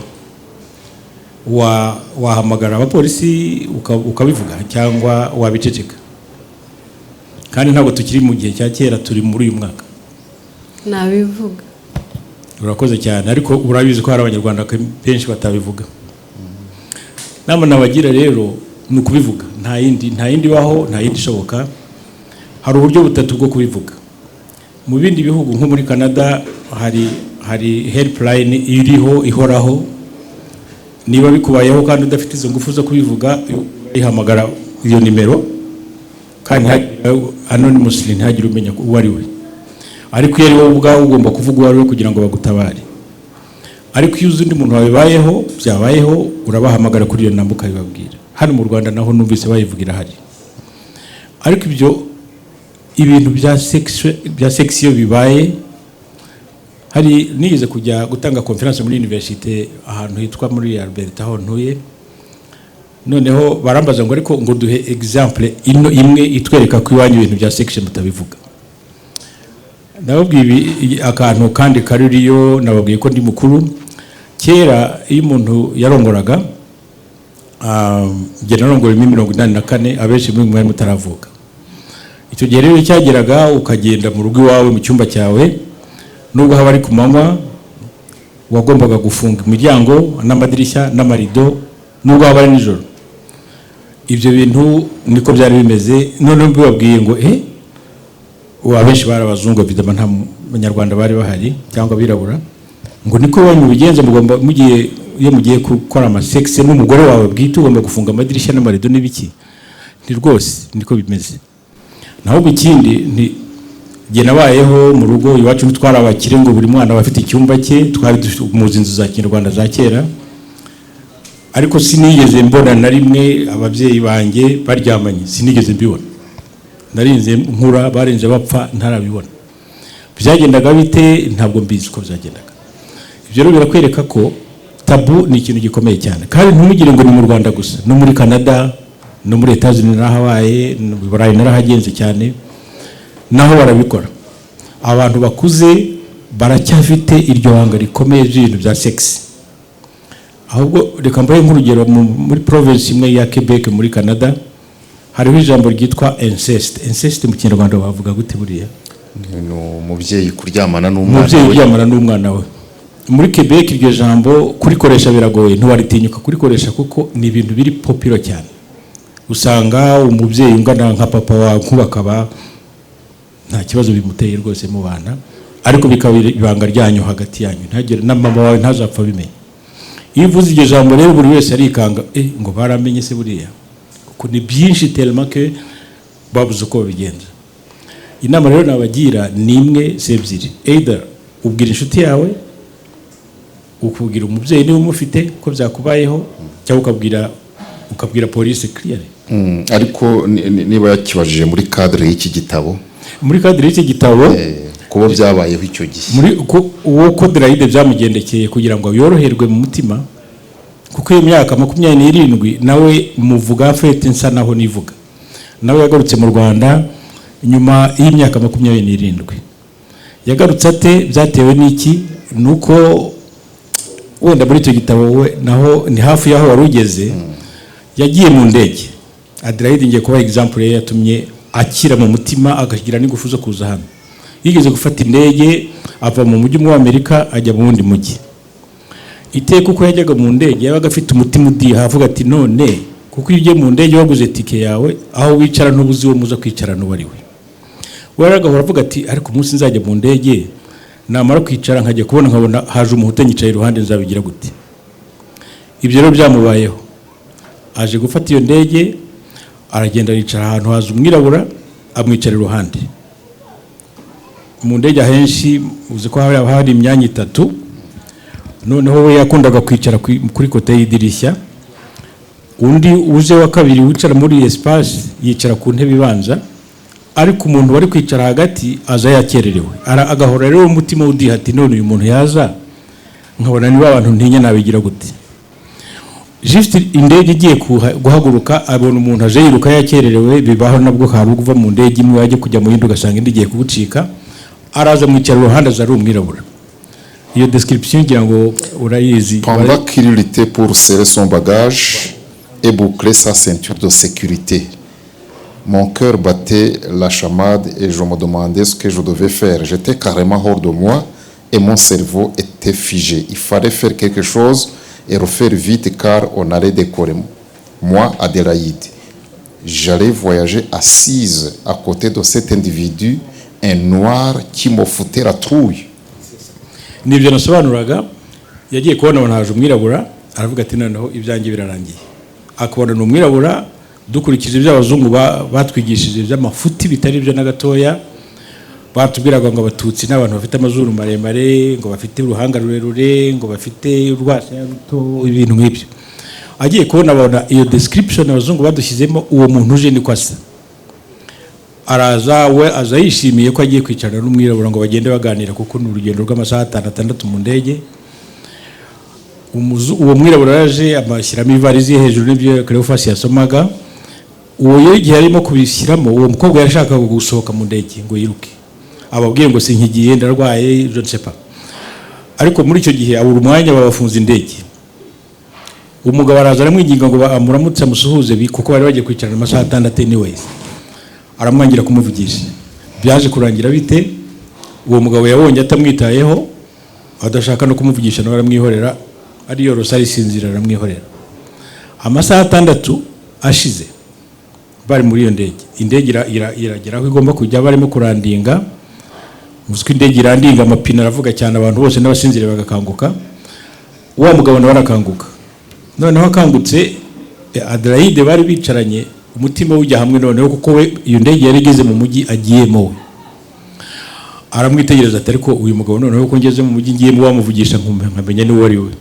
wahamagara abapolisi ukabivuga cyangwa wabiceceka? Kandi ntabwo tukiri mu gihe cya kera, turi muri uyu mwaka. Nabivuga. Urakoze cyane, ariko urabizi ko hari abanyarwanda benshi batabivuga. Nama nabagira rero ni ukubivuga, nta yindi baho, nta yindi ishoboka. Hari uburyo butatu bwo kubivuga. Mu bindi bihugu nko muri Canada hari helpline iriho ihoraho, niba bikubayeho kandi udafite izo ngufu zo kubivuga, ihamagara iyo nimero kandi anonymously ntihagire umenya uwo ari we, ariko iyo ari wowe ubwawe ugomba kuvuga uwo ari we kugira ngo bagutabare. Ariko iyo uzi undi muntu byabayeho urabahamagara kuri iyo namba ukabibabwira. Hano mu Rwanda naho numvise bayivugira hari. Ariko ibintu bya sex iyo bibaye, hari nigeze kujya gutanga conference muri university ahantu hitwa muri Alberta aho ntuye, noneho barambaza ngo ariko ngo duhe example imwe itwereka ko iwanyu ibintu bya sex mutabivuga. Nababwiye akantu kandi karuriyo, nababwiye ko ndi mukuru. Kera iyo umuntu yarongoraga njye narongora 1984, abenshi muri mwe mutaravuka. Icyo gihe rero cyageraga ukagenda mu rugo iwawe mu cyumba cyawe, nubwo haba ari ku manywa wagombaga gufunga imiryango n'amadirishya n'amarido, nubwo haba ari nijoro. Ibyo bintu niko byari bimeze. None mbibabwiye ngo abenshi bari abazungu, bidama nta Banyarwanda bari bahari cyangwa birabura, ngo niko wanyu bigenze, mugomba iyo mugiye gukora amasex n'umugore wawe bwite ugomba gufunga amadirishya n'amarido n'ibiki. Ni rwose niko bimeze. Naho ikindi nge nabayeho mu rugo iwacu ntitwara abakire ngo buri mwana bafite icyumba cye, twari mu nzu za Kinyarwanda za kera. Ariko sinigeze mbona na rimwe ababyeyi banjye baryamanye, sinigeze mbibona. Narinze nkura barenze bapfa ntarabibona. Byagendaga bite ntabwo mbizi ko byagendaga. Ibyo rero birakwereka ko tabu ni ikintu gikomeye cyane, kandi ntumugire ngo ni mu Rwanda gusa, no muri Canada no muri Etats-Unis narahabaye, no mu Burayi narahagenze cyane, naho barabikora. Abantu bakuze baracyafite iryo hanga rikomeye ry'ibintu bya sex. Ahubwo reka mbaye nk'urugero muri province imwe ya Quebec muri Canada hariho ijambo ryitwa incest. Incest mu Kinyarwanda bavuga gute buriya? Ni umubyeyi kuryamana n'umwana we. Umubyeyi kuryamana n'umwana we. Muri Quebec iryo jambo kurikoresha biragoye, ntiwaritinyuka kurikoresha kuko ni ibintu biri popular cyane. Usanga umubyeyi ungana nka papa wawe kubakaba nta kibazo bimuteye rwose mu bana, ariko bikaba ibanga ryanyu hagati yanyu, ntagire na mama wawe ntazapfa bimenye. Iyo uvuze iryo jambo rero buri wese arikanga, ngo baramenye se buriya, kuko ni byinshi tellement que babuze uko babigenza. Inama rero nabagira ni imwe sebyiri, either ubwira inshuti yawe, ukubwira umubyeyi niba umufite ko byakubayeho, cyangwa ukabwira police clear. Ariko niba yakibajije muri cadre y'iki gitabo, muri cadre y'iki gitabo kuba byabayeho icyo gihe, muri uwo Koderaide byamugendekeye kugira ngo yoroherwe mu mutima, kuko iyo myaka 27 nawe muvuga fete nsa naho nivuga. Nawe yagarutse mu Rwanda nyuma y'imyaka 27. Yagarutse ate? Byatewe n'iki? Nuko wenda muri icyo gitabo we naho ni hafi yaho warugeze, yagiye mu ndege. Adelaide ngiye kuba example ye yatumye akira mu mutima agagira n'ingufu zo kuza hano. Yigeze gufata indege ava mu mujyi wa Amerika ajya mu wundi mujyi. Iteka uko yajyaga mu ndege yabaga afite umutima udiha, avuga ati none kuko iyo ugiye mu ndege waguze tike yawe, aho wicara ntubuzi wo muza kwicarana uwo ari we. Waragahora avuga ati ariko umunsi nzajya mu ndege namara kwicara nkajya kubona nkabona haje umuhuta nyicaye iruhande, nzabigira gute? Ibyo rero byamubayeho. Aje gufata iyo ndege aragenda yicara ahantu haza umwirabura amwicara iruhande. Mu ndege ahenshi uzi ko hari imyanya 3, noneho we yakundaga kwicara kuri kote y'idirishya, undi uje wa kabiri wicara muri espace yicara ku ntebe ibanza, ariko umuntu wari kwicara hagati aza yakererewe. Agahora rero umutima udiha ati none uyu muntu yaza nkabona niba abantu ntinya nabigira gute? Juste indege igiye guhaguruka abona umuntu aje yiruka yakererewe, bibaho nabwo hari uva mu ndege imwe yaje kujya mu yindi ugasanga indi igiye kubucika, araza mwicara uruhande aza ari umwirabura. Iyo description ngira ngo urayizi. Pendant qu'il luttait pour serrer son bagage et boucler sa ceinture de sécurité, mon cœur battait la chamade et je me demandais ce que je devais faire. J'étais carrément hors de moi et mon cerveau était figé. Il fallait faire quelque chose et refaire vite car on allait décoller. Moi, Adélaïde, j'allais voyager assise à côté de cet individu, un noir qui me foutait la trouille. Nibyo nasobanuraga, yagiye kubona abantu haje umwirabura, aravuga ati noneho ibyanjye birarangiye. Akabona n'umwirabura dukurikije iby'abazungu batwigishije by'amafuti bitari byo na gatoya. Batubwiraga ngo abatutsi n'abantu bafite amazuru maremare, ngo bafite uruhanga rurerure, ngo bafite urwasaya ruto, ibintu nk'ibyo. Agiye kubona abona iyo description abazungu badushyizemo, uwo muntu uje ni kwasa. Araza we aza yishimiye ko agiye kwicarana n'umwirabura ngo bagende baganira, kuko ni urugendo rw'amasaha 6 mu ndege. Uwo mwirabura yaje amashyiramo ivarizi ye hejuru n'ibyo Cleophas yasomaga. Uwo igihe arimo kubishyiramo, uwo mukobwa yashakaga gusohoka mu ndege ngo yiruke, ababwiye ngo sinkigiye ndarwaye, je ne sais pas. Ariko muri icyo gihe abura umwanya babafunza indege. Umugabo araza aramwinginga ngo amuramutse amusuhuze, kuko bari bagiye kwicarana amasaha 6 anyways. Aramwangira kumuvugisha. Byaje kurangira bite? Uwo mugabo yabonye atamwitayeho, adashaka no kumuvugisha, no baramwihorera, ariyo Rosari sinzira aramwihorera. Amasaha 6 ashize bari muri iyo ndege. Indege iragera aho igomba kujya, barimo kurandinga. Muziko indege irandinga, amapine aravuga cyane, abantu bose n'abasinzire bagakanguka. Uwo mugabo nawe arakanguka. Noneho akangutse, Adelaide bari bicaranye, umutima ujya hamwe noneho, kuko we iyo ndege yari igeze mu mujyi agiyemo we. Aramwitegereza ati ariko uyu mugabo noneho ko ngeze mu mujyi ngiyemo wamuvugisha nkamenya ni wari we.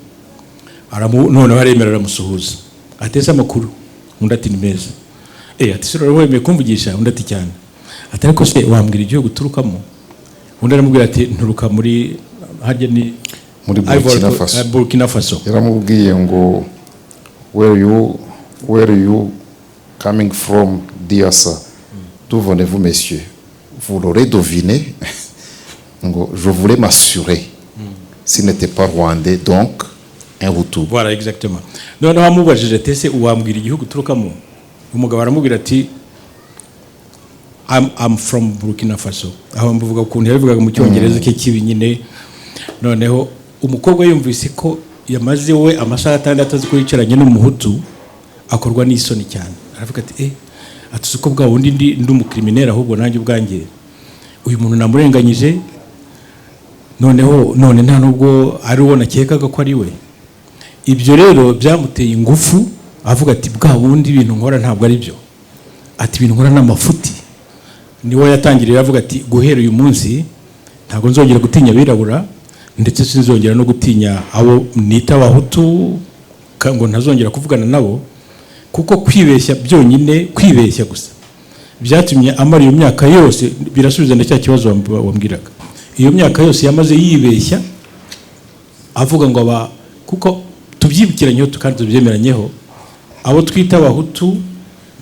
Noneho aremera aramusuhuza. Atese amakuru. Undi ati ni meza. Ati se rero wemeye kumvugisha? Undi ati cyane. Ati ariko se wambwira igihugu uturukamo? Undi aramubwira ati nturuka muri harya ni muri Burkina Faso. Yaramubwiye ngo where you coming from, dear sir? D'où venez-vous, messieurs? Vous l'aurez deviné. Je voulais m'assurer s'il n'était pas rwandais, donc un Hutu. Voilà, exactement. Noneho amubajije ati se uwambwira igihugu uturukamo? Umugabo aramubwira ati I'm from Burkina Faso. Aho mvuga ukuntu yabivugaga mu cyongereza cye kibi nyine. Noneho umukobwa yumvise ko yamaze we amasaha 6 azi ko yicaranye n'umuhutu, akorwa n'isoni cyane. Aravuga ati atuzi ko bwa wundi ndi umukriminera, ahubwo nanjye ubwanjye uyu muntu namurenganyije, none nta nubwo ari uwo nakekaga ko ari we. Ibyo rero byamuteye ingufu, avuga ati bwa wundi ibintu nkora ntabwo ari byo, ati ibintu nkora n'amafuti. Niwe yatangiriye avuga ati guhera uyu munsi ntabwo nzongera gutinya abirabura, ndetse sinzongera no gutinya abo nita abahutu, ngo ntazongera kuvugana nabo, kuko kwibeshya byonyine, kwibeshya gusa byatumye amara iyo myaka yose. Birasubiza ndacya kibazo wambwiraga, iyo myaka yose yamaze yibeshya avuga ngo kuko tubyibukiranyeho kandi tubyemeranyeho, abo twita abahutu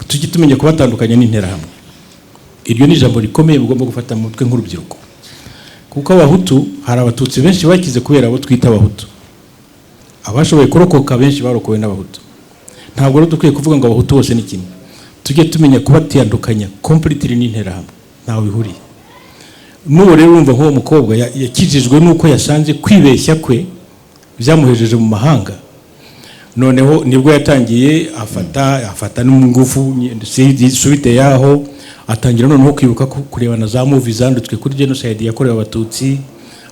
tujye tumenya kubatandukanya n'interahamwe. Iryo ni ijambo rikomeye mugomba gufata mu mutwe nk'urubyiruko, kuko abahutu hari abatutsi benshi bakize kubera abo twita abahutu. Abashoboye kurokoka benshi barokowe n'abahutu. Ntabwo rero dukwiye kuvuga ngo abahutu bose ni kimwe. Tujye tumenya kubatandukanya completely n'interahamwe, ntawe bihuriye. N'uwo rero urumva nk'uwo mukobwa yakijijwe nuko yasanze kwibeshya kwe byamuhejeje mu mahanga. Noneho nibwo yatangiye afata n'ingufu subite yaho, atangira noneho kwibuka kurebana za movie zanditswe kuri genocide yakorewe abatutsi,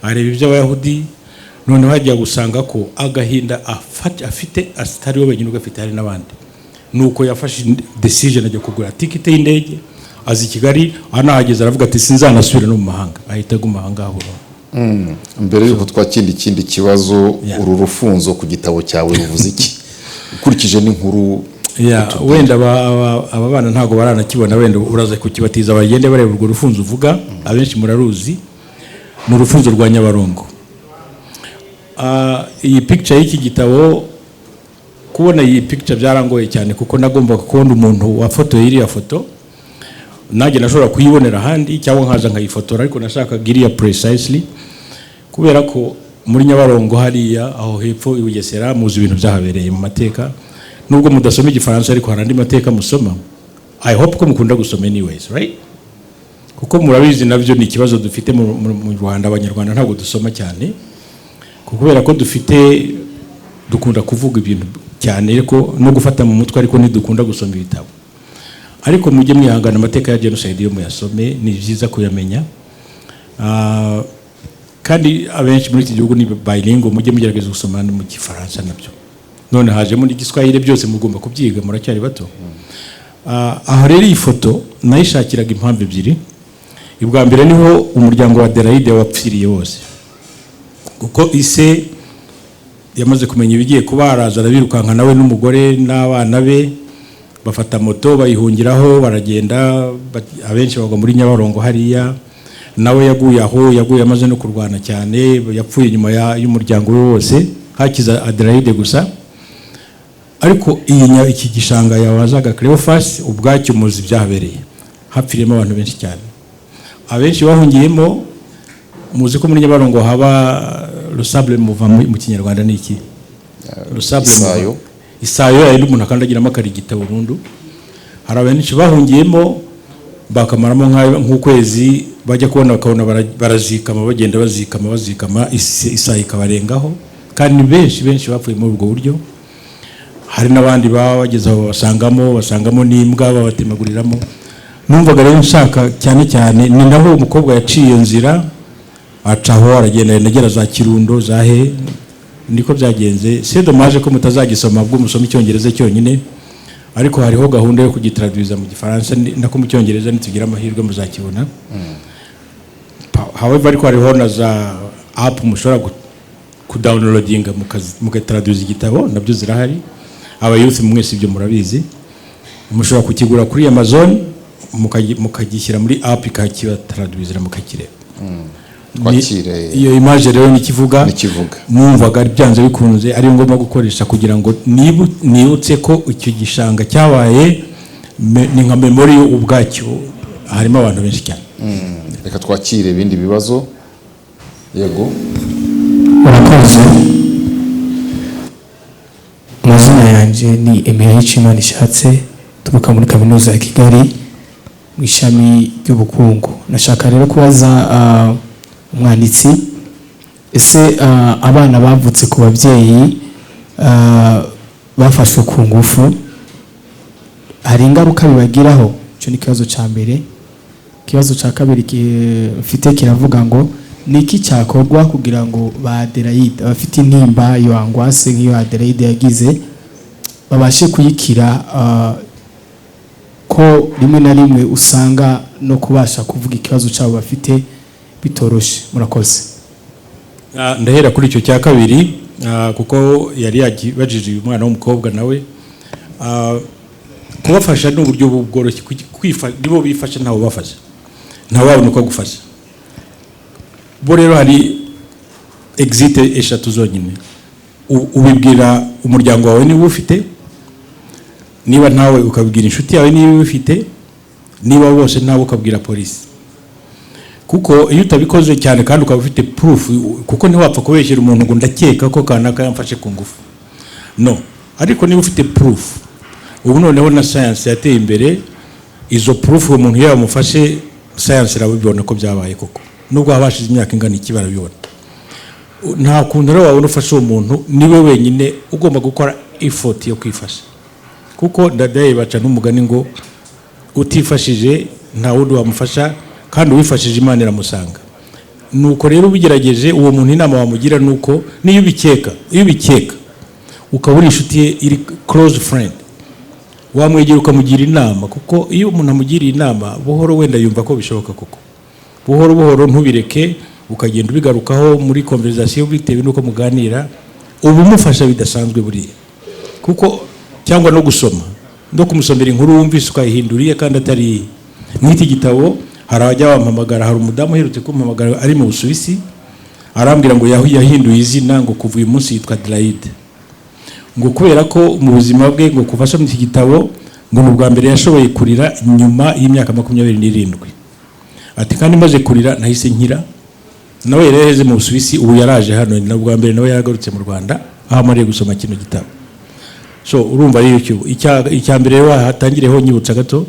areba iby'abayahudi. Noneho hajya gusanga ko agahinda afite atari we wenyine, ugafite hari n'abandi. Nuko yafashe decision ajya kugura ticket y'indege, azi Kigali, anahageze aravuga ati sinzanasubira no mu mahanga, ahita aguma ahanga aho. Mbere yuko twakindi ikindi kibazo, uru rufunzo ku gitabo cyawe ruvuze iki? Ukurikije n'inkuru wenda aba bana ntago baranakibona, wenda uraza kukibatiza bagende bareba urwo rufunzo uvuga, abenshi muraruzi, mu rufunzo rwa Nyabarongo. Iyi picture y'iki gitabo, kubona iyi picture byarangoye cyane, kuko nagomba kubona umuntu wafotoye iriya foto, nanjye nashobora kuyibonera ahandi cyangwa nkaza nkayifotora, ariko nashakaga iriya precisely, kubera ko muri Nyabarongo hariya aho hepfo i Bugesera muzi ibintu byahabereye mu mateka. Nubwo mudasoma igifaransa ariko hari andi mateka musoma. I hope ko mukunda gusoma anyways, right? Kuko murabizi nabyo ni ikibazo dufite mu Rwanda, abanyarwanda ntabwo dusoma cyane, kubera ko dukunda kuvuga ibintu cyane ariko no gufata mu mutwe, ariko ntidukunda gusoma ibitabo. Ariko mujye mwihangana, amateka ya genocide yo muyasome, ni byiza kuyamenya. Kandi abenshi muri iki gihugu ni bilingual, mujye mugerageza gusoma mu Gifaransa nabyo. None hajemo n'igiswahili, byose mugomba kubyiga, muracyari bato. aho rero iyi foto nayishakiraga impamvu ebyiri. Ubwa mbere niho umuryango wa Adelaide wapfiriye wose, kuko ise yamaze kumenya ibigiye kuba, araza arabirukanka nawe n'umugore n'abana be, bafata moto bayihungiraho, baragenda, abenshi bagwa muri Nyabarongo hariya. Nawe yaguye aho, yaguye amaze no kurwana cyane, yapfuye nyuma y'umuryango we wose, hakiza Adelaide gusa. Ariko iki gishanga yawazaga Cleophas ubwacyo muzi byahabereye, hapfiriyemo abantu benshi cyane. Abenshi bahungiyemo, muzi ko muri Nyabarongo haba rusable muva mu Kinyarwanda ni iki? Rusable isayo yari umuntu akandagiramo akarigita burundu. Hari abenshi bahungiyemo bakamaramo nk'ukwezi, bajya kubona bakabona barazikama, bagenda bazikama isayo ikabarengaho, kandi benshi bapfuye muri ubwo buryo. Hari n'abandi bageze aho basangamo n'imbwa babatemaguriramo. Numvaga rero nshaka cyane ni naho umukobwa yaciye nzira acaho, aragenda nagera za Kirundo zahe, niko byagenze. C'est dommage ko mutazagisoma bwo musoma icyongereza cyonyine, ariko hariho gahunda yo kugitraduiza mu Gifaransa nako mu Cyongereza, nitugira amahirwe muzakibona. However, ariko hariho na za app mushobora kudownloadinga mugatraduiza igitabo, nabyo zirahari. Aba youth mwese ibyo murabizi, mushobora kukigura kuri Amazon mukagishyira muri app ikakibatraduizira mukakireba. Iyo image rero nikivuga numvaga byanze bikunze ari ngombwa gukoresha kugira ngo nibutse ko icyo gishanga cyabaye ni nka memory ubwacyo, harimo abantu benshi cyane. Reka twakire ibindi bibazo. Yego, murakoze. Amazina yanjye ni Emile Hicimana Ishatse, turuka muri kaminuza ya Kigali mu ishami ry'ubukungu. Nashaka rero kubaza umwanditsi, ese abana bavutse ku babyeyi bafashwe ku ngufu hari ingaruka bibagiraho? Icyo ni ikibazo cya mbere. Ikibazo cya kabiri mfite kiravuga ngo niki cyakorwa kugira ngo ba Adelaide abafite intimba yo angwase nk'iyo Adelaide yagize babashe kuyikira, ko rimwe na rimwe usanga no kubasha kuvuga ikibazo cyabo bafite bitoroshe. Murakoze. Ndahera kuri icyo cya kabiri, kuko yari yagibajije umwana w'umukobwa nawe. Kubafasha n'uburyo bworoshye, nibo bifasha ntawo bafasha, ntawo wabona uko gufasha. Bo rero hari exit eshatu zonyine. Ubibwira umuryango wawe niba ufite, niba ntawe ukabwira inshuti yawe niba ufite, niba bose ntawe ukabwira polisi. Kuko iyo utabikoze cyane kandi ukaba ufite proof, kuko ntiwapfa kubeshyira umuntu ngo ndakeka ko kanaka yamfashe ku ngufu, no. Ariko niba ufite proof, ubu noneho na science yateye imbere, izo proof umuntu yamufashe science irabibona ko byabaye koko, nubwo habashije imyaka ingana iki barabibona. Nta kuntu rero wabona ufashe umuntu, niwe wenyine ugomba gukora effort yo kwifasha. Kuko ndadaye baca n'umugani ngo utifashije nta wundi wamufasha, kandi uwifashije Imana iramusanga. Nuko rero ubigerageje, uwo muntu inama wamugira nuko niyo ubikeka ukabura inshuti ye iri close friend, wamwegera ukamugira inama, kuko iyo umuntu amugiriye inama buhoro wenda yumva ko bishoboka koko. Buhoro ntubireke, ukagenda ubigarukaho muri conversation bitewe nuko muganira, ubu mufasha bidasanzwe buriya. Kuko cyangwa no gusoma, ndo kumusomera inkuru wumvise ukayihinduriye kandi atari n'iki gitabo. Hari abajya bampamagara, hari umudamu uherutse kumpamagara ari mu Busuwisi, arambwira ngo yahinduye izina, ngo kuva uyu munsi yitwa Adelaide, ngo kubera ko mu buzima bwe ngo kuva asomye iki gitabo ngo n'ubwa mbere yashoboye kurira nyuma y'imyaka 27. Ati kandi maze kurira nahise nkira. Nawe yaraheze mu Busuwisi, ubu yaraje hano, n'ubwa mbere nawe yagarutse mu Rwanda aho amariye gusoma kino gitabo. So urumva rero icya mbere wahatangireho nyibutsa gato.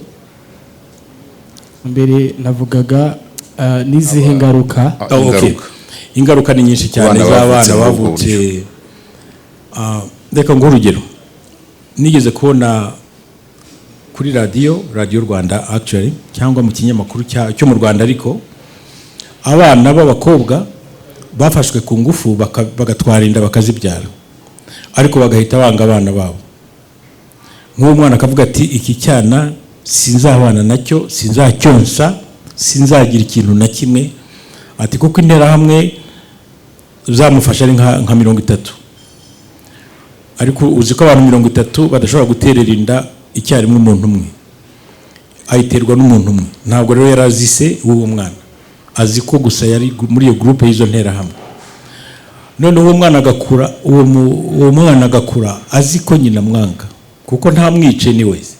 Mbere navugaga n'izihe ingaruka? Ingaruka ni nyinshi cyane z'abana bavutse. Reka ngo urugero, nigeze kubona kuri radio Rwanda actually, cyangwa mu kinyamakuru cyo mu Rwanda, ariko abana b'abakobwa bafashwe ku ngufu bagatwara inda bakazibyara, ariko bagahita banga abana babo. Nk'uwo mwana akavuga ati iki cyana sinzabana nacyo, sinzacyonsa, sinzagira ikintu na kimwe. Ati kuko interahamwe zamufasha ari nka 30, ariko uzi ko abantu 30 badashobora guterera inda icyarimwe umuntu umwe, ayiterwa n'umuntu umwe. Ntabwo rero yarazise uwo mwana, azi ko gusa yari muri iyo groupe y'izo nterahamwe. None uwo mwana agakura, uwo mwana agakura azi ko nyina mwanga, kuko nta mwice ni wese.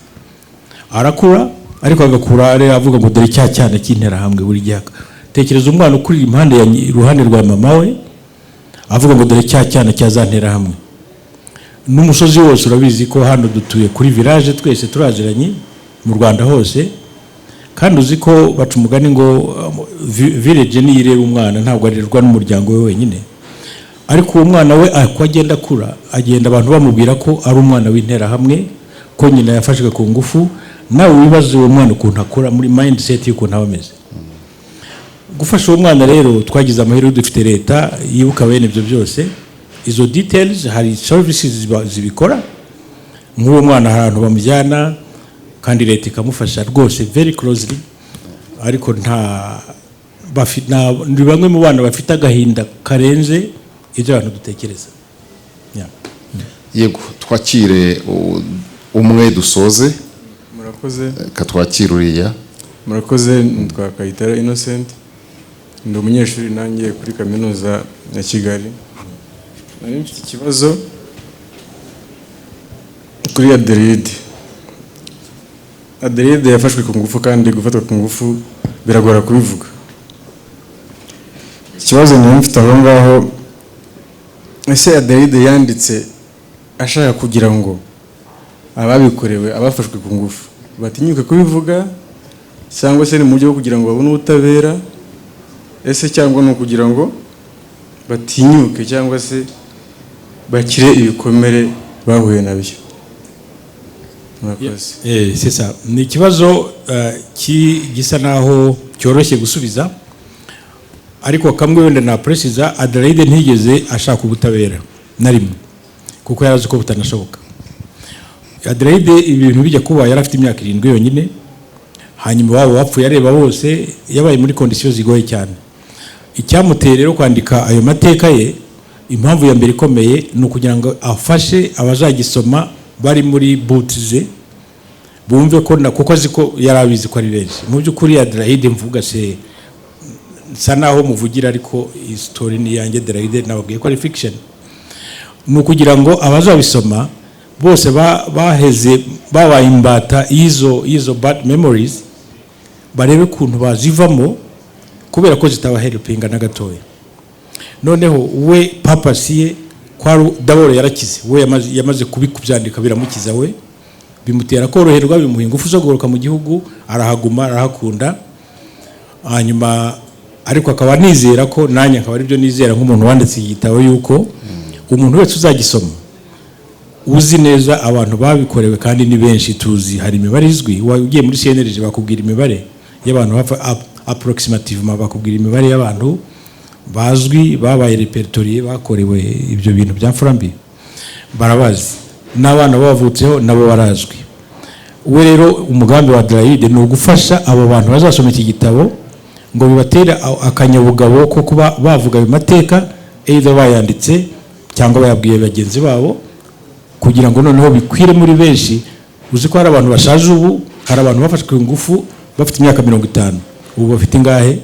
Arakura ariko agakura ari avuga ngo dore cya cyana cy'interahamwe buri gihe. Tekereza umwana ukuri impande ya iruhande rwa mama we avuga ngo dore cya cyana cyazanterahamwe. N'umusozi wose urabizi ko hano dutuye kuri village, twese turaziranye mu Rwanda hose, kandi uzi ko baca umugani ngo village ni irera umwana, ntabwo arerwa n'umuryango we wenyine. Ariko uwo mwana we ako agenda akura, agenda abantu bamubwira ko ari umwana w'interahamwe, ko nyina yafashwe ku ngufu. Nawe wibaze uwo mwana ukuntu akura muri mindset y'ukuntu aba ameze. Gufasha uwo mwana rero twagize amahirwe, dufite leta yibuka bene ibyo byose. Izo details hari services zibikora. Nk'uwo mwana ahantu bamujyana kandi leta ikamufasha rwose very closely, ariko ni bamwe mu bana bafite agahinda karenze ibyo abantu dutekereza. Yego, twakire umwe dusoze. Murakoze. Katwakira uriya. Murakoze, nitwa Kayitare Innocent, ndi umunyeshuri nanjye kuri kaminuza ya Kigali. Nari mfite ikibazo kuri Adelaide yafashwe ku ngufu, kandi gufatwa ku ngufu biragora kubivuga. Ikibazo nari mfite aho ngaho, ese Adelaide yanditse ashaka kugira ngo ababikorewe abafashwe ku ngufu batinyuke kubivuga, cyangwa se ni mu buryo bwo kugira ngo babone ubutabera, ese cyangwa ni ukugira ngo batinyuke cyangwa se bakire ibikomere bahuye nabyo? C'est ça. Ni ikibazo gisa naho cyoroshye gusubiza, ariko kamwe wenda na precisa. Adelaide ntigeze ashaka ubutabera na rimwe, kuko yarazi ko butanashoboka. Adelaide ibintu bijya kuba yari afite imyaka 7 yonyine, hanyuma wabo wapfuye areba bose, yabaye muri conditions zigoye cyane. Icyamuteye rero kwandika ayo mateka ye, impamvu ya mbere ikomeye ni ukugira ngo afashe abazagisoma bari muri boots ze, bumve ko kuko ziko yarabizi ko ari benshi. Mu by'ukuri Adelaide mvuga se naho muvugira, ariko story ni yanjye Adelaide, nababwiye ko ari fiction. Ni ukugira ngo abazabisoma bose baheze babaye imbata izo bad memories, barebe kuntu bazivamo, kubera ko zitabahelpinga na gatoya. Noneho we papasi ye kwa daboro yarakize, we yamaze kubikubyandika biramukiza, we bimutera koroherwa, bimuha ingufu zo goroka mu gihugu, arahaguma, arahakunda. Hanyuma ariko akaba nizera ko nanjye akaba ari byo nizera nk'umuntu wanditse igitabo, yuko umuntu wese uzagisoma uzi neza abantu babikorewe, kandi ni benshi tuzi. Hari imibare izwi, ugiye muri CNRG bakubwira imibare y'abantu hafa approximativement, bakubwira imibare y'abantu bazwi babaye repertoriye bakorewe ibyo bintu bya Furambi, barabazi. N'abana bavutseho nabo barazwi. We rero umugambi wa Adelaide ni ugufasha abo bantu bazasoma iki gitabo ngo bibatera akanyabugabo ko kuba bavuga ayo mateka, either bayanditse cyangwa bayabwiye bagenzi babo, kugira ngo noneho bikwire muri benshi. Uzi ko hari abantu bashaje ubu, hari abantu bafashwe ingufu bafite imyaka 50, ubu bafite ingahe?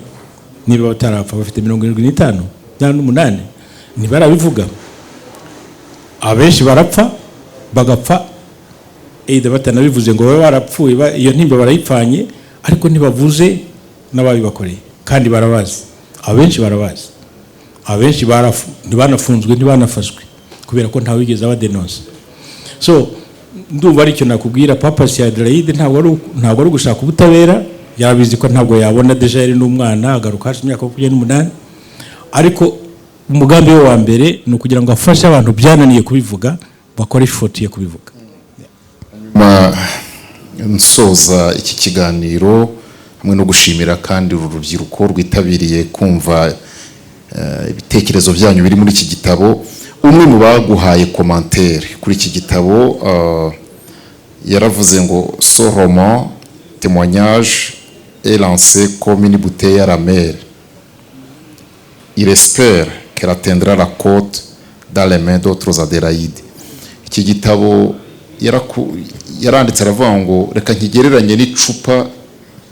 Niba batarapfa bafite 75 cyangwa 8, ntibarabivuga. Abenshi barapfa, bagapfa either batanabivuze ngo babe barapfuye, iyo ntimba barayipfanye, ariko ntibavuze n'ababibakoreye, kandi barabazi. Abenshi barabazi, abenshi ntibanafunzwe, ntibanafashwe, kubera ko ntawe wigeze abadenonsa. So ndumva aricyo nakubwira. Papa ya Adelaide ntabwo ari gushaka ubutabera, yabizi ko ntabwo yabona deja yari n'umwana, agaruka hashize imyaka 28, ariko umugambi we wa mbere ni ukugira ngo afashe abantu byananiye kubivuga bakore effort yo kubivuga. Nsoza iki kiganiro hamwe no gushimira kandi uru rubyiruko rwitabiriye kumva ibitekerezo byanyu biri muri iki gitabo. Umwe mu baguhaye commentaire kuri iki gitabo yaravuze ngo ce roman témoignage est lancé comme une bouteille à la mer. Il espère qu'elle atteindra la côte dans les mains d'autres Adélaïdes. Iki gitabo yaranditse aravuga ngo reka nkigereranye n'icupa,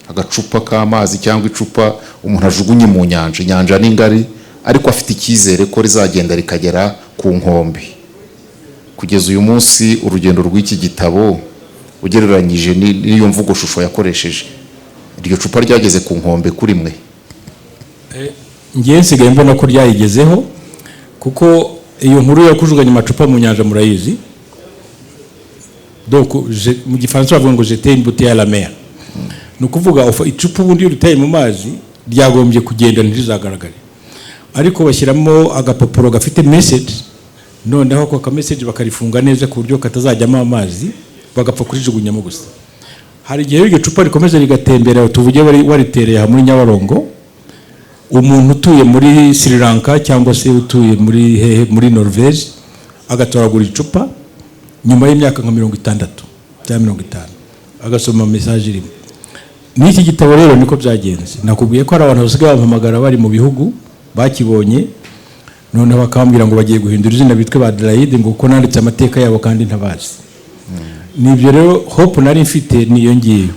agacupa k'amazi cyangwa icupa umuntu ajugunye mu nyanja. Inyanja ni ngari, ariko afite icyizere ko rizagenda rikagera ku nkombe. Kugeza uyu munsi urugendo rw'iki gitabo ugereranyije n'iyo mvugo shusho yakoresheje, iryo cupa ryageze ku nkombe kuri mwe? Ngiye nsigaye mbona ko ryayigezeho, kuko iyo nkuru yo kujuganya amacupa mu nyanja murayizi. Donc mu gifaransa bavuga ngo jeter une bouteille à la mer. Nukuvuga icupa ubundi ritaye mu mazi ryagombye kugenda ntirizagaragare, ariko bashyiramo agapapuro gafite message, noneho ako ka message bakarifunga neza ku buryo katazajyamo amazi, bagapfa kurijugunyamo gusa. Hari igihe iryo cupa rikomeza rigatembera, tuvuge waritereye muri Nyabarongo, umuntu utuye muri Sri Lanka cyangwa se utuye muri Norvège agatoragura icupa nyuma y'imyaka nka 60 cyangwa 50 agasoma message irimo. N'iki gitabo rero niko byagenze. Nakubwiye ko ari abantu basigaye bampamagara bari mu bihugu bakibonye, none bakambwira ngo bagiye guhindura izina bitwe ba Adelaide ngo uko nanditse amateka yabo kandi ntabazi. Nibyo rero hope nari mfite niyo ngiyo.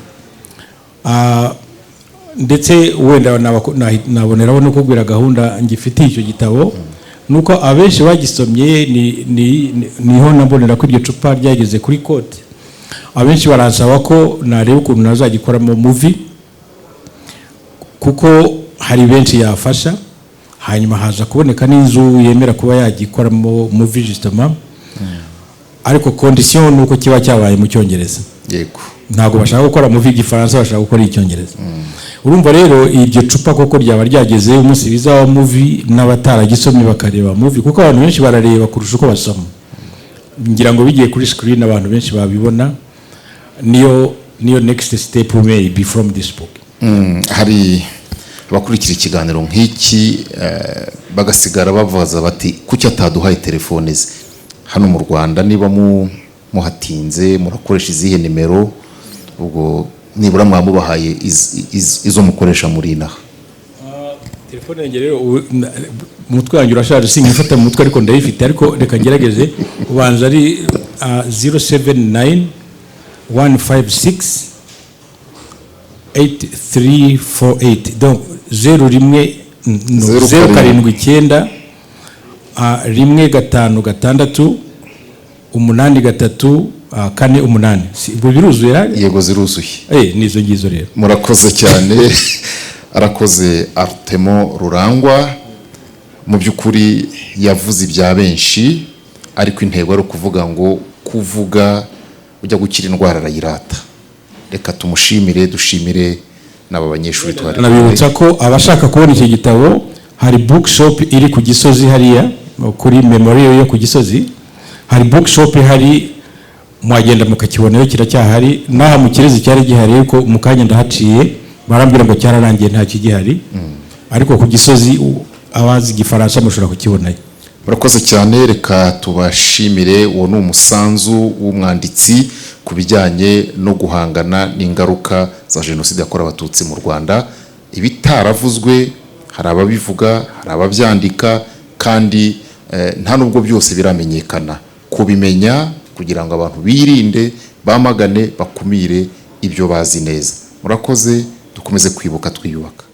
Ndetse wenda naboneraho no kubwira gahunda ngifite icyo gitabo, nuko abenshi bagisomye niho nabonera ko iryo cupa ryageze kuri kote. Abenshi baransaba ko nareba ukuntu nazagikoramo movie, kuko hari benshi yafasha. Hanyuma haza kuboneka n'inzu yemera kuba yagikoramo movie justement, ariko condition nuko kiba cyabaye mu Cyongereza. Yego, ntago bashaka gukora movie gifaransa, bashaka gukora icyongereza. Urumva rero iryo cupa koko ryaba ryageze umunsi bizaba movie n'abataragisomye bakareba movie, kuko abantu benshi barareba kurusha uko basoma. Ngira ngo bigiye kuri screen abantu benshi babibona, niyo next step may be from this book. Hari abakurikira ikiganiro nk'iki bagasigara bavuza bati kuki ataduhaye telefone ze hano mu Rwanda, niba muhatinze murakoresha izihe nimero, ubwo nibura mwamubahaye izo mukoresha muri inaha? Telefone yanjye rero umutwe wanjye urashaje sinkifata mu mutwe, ariko ndayifite, ariko reka ngerageze. Ubanza ari 079 156 8348, donc 019 156 856 8 Ubwo biruzuye? Yego, ziruzuye. Nizo ngizo rero. Murakoze cyane. Arakoze Artemo Rurangwa. Mu by'ukuri yavuze ibya benshi, ariko intego ari ukuvuga ngo kuvuga ujya gukira indwara arayirata. Reka tumushimire, dushimire n'aba banyeshuri twari. Nabibutsa ko abashaka kubona iki gitabo, hari bookshop iri ku Gisozi hariya kuri Memorial yo ku Gisozi. Hari bookshop hari mwagenda mukakibonayo, kiracyahari. Naha mu Kirezi cyari gihari, ariko mu kanya ndahaciye barambwira ngo cyararangiye nta kigihari, ariko ku Gisozi abazi Gifaransa mushobora kukibonayo. Murakoze cyane. Reka tubashimire. Uwo ni umusanzu w'umwanditsi ku bijyanye no guhangana n'ingaruka za Jenoside yakorewe Abatutsi mu Rwanda. Ibitaravuzwe hari ababivuga, hari ababyandika, kandi nta nubwo byose biramenyekana. Kubimenya kugira ngo abantu birinde, bamagane, bakumire ibyo bazi neza. Murakoze. Dukomeze kwibuka, twiyubaka.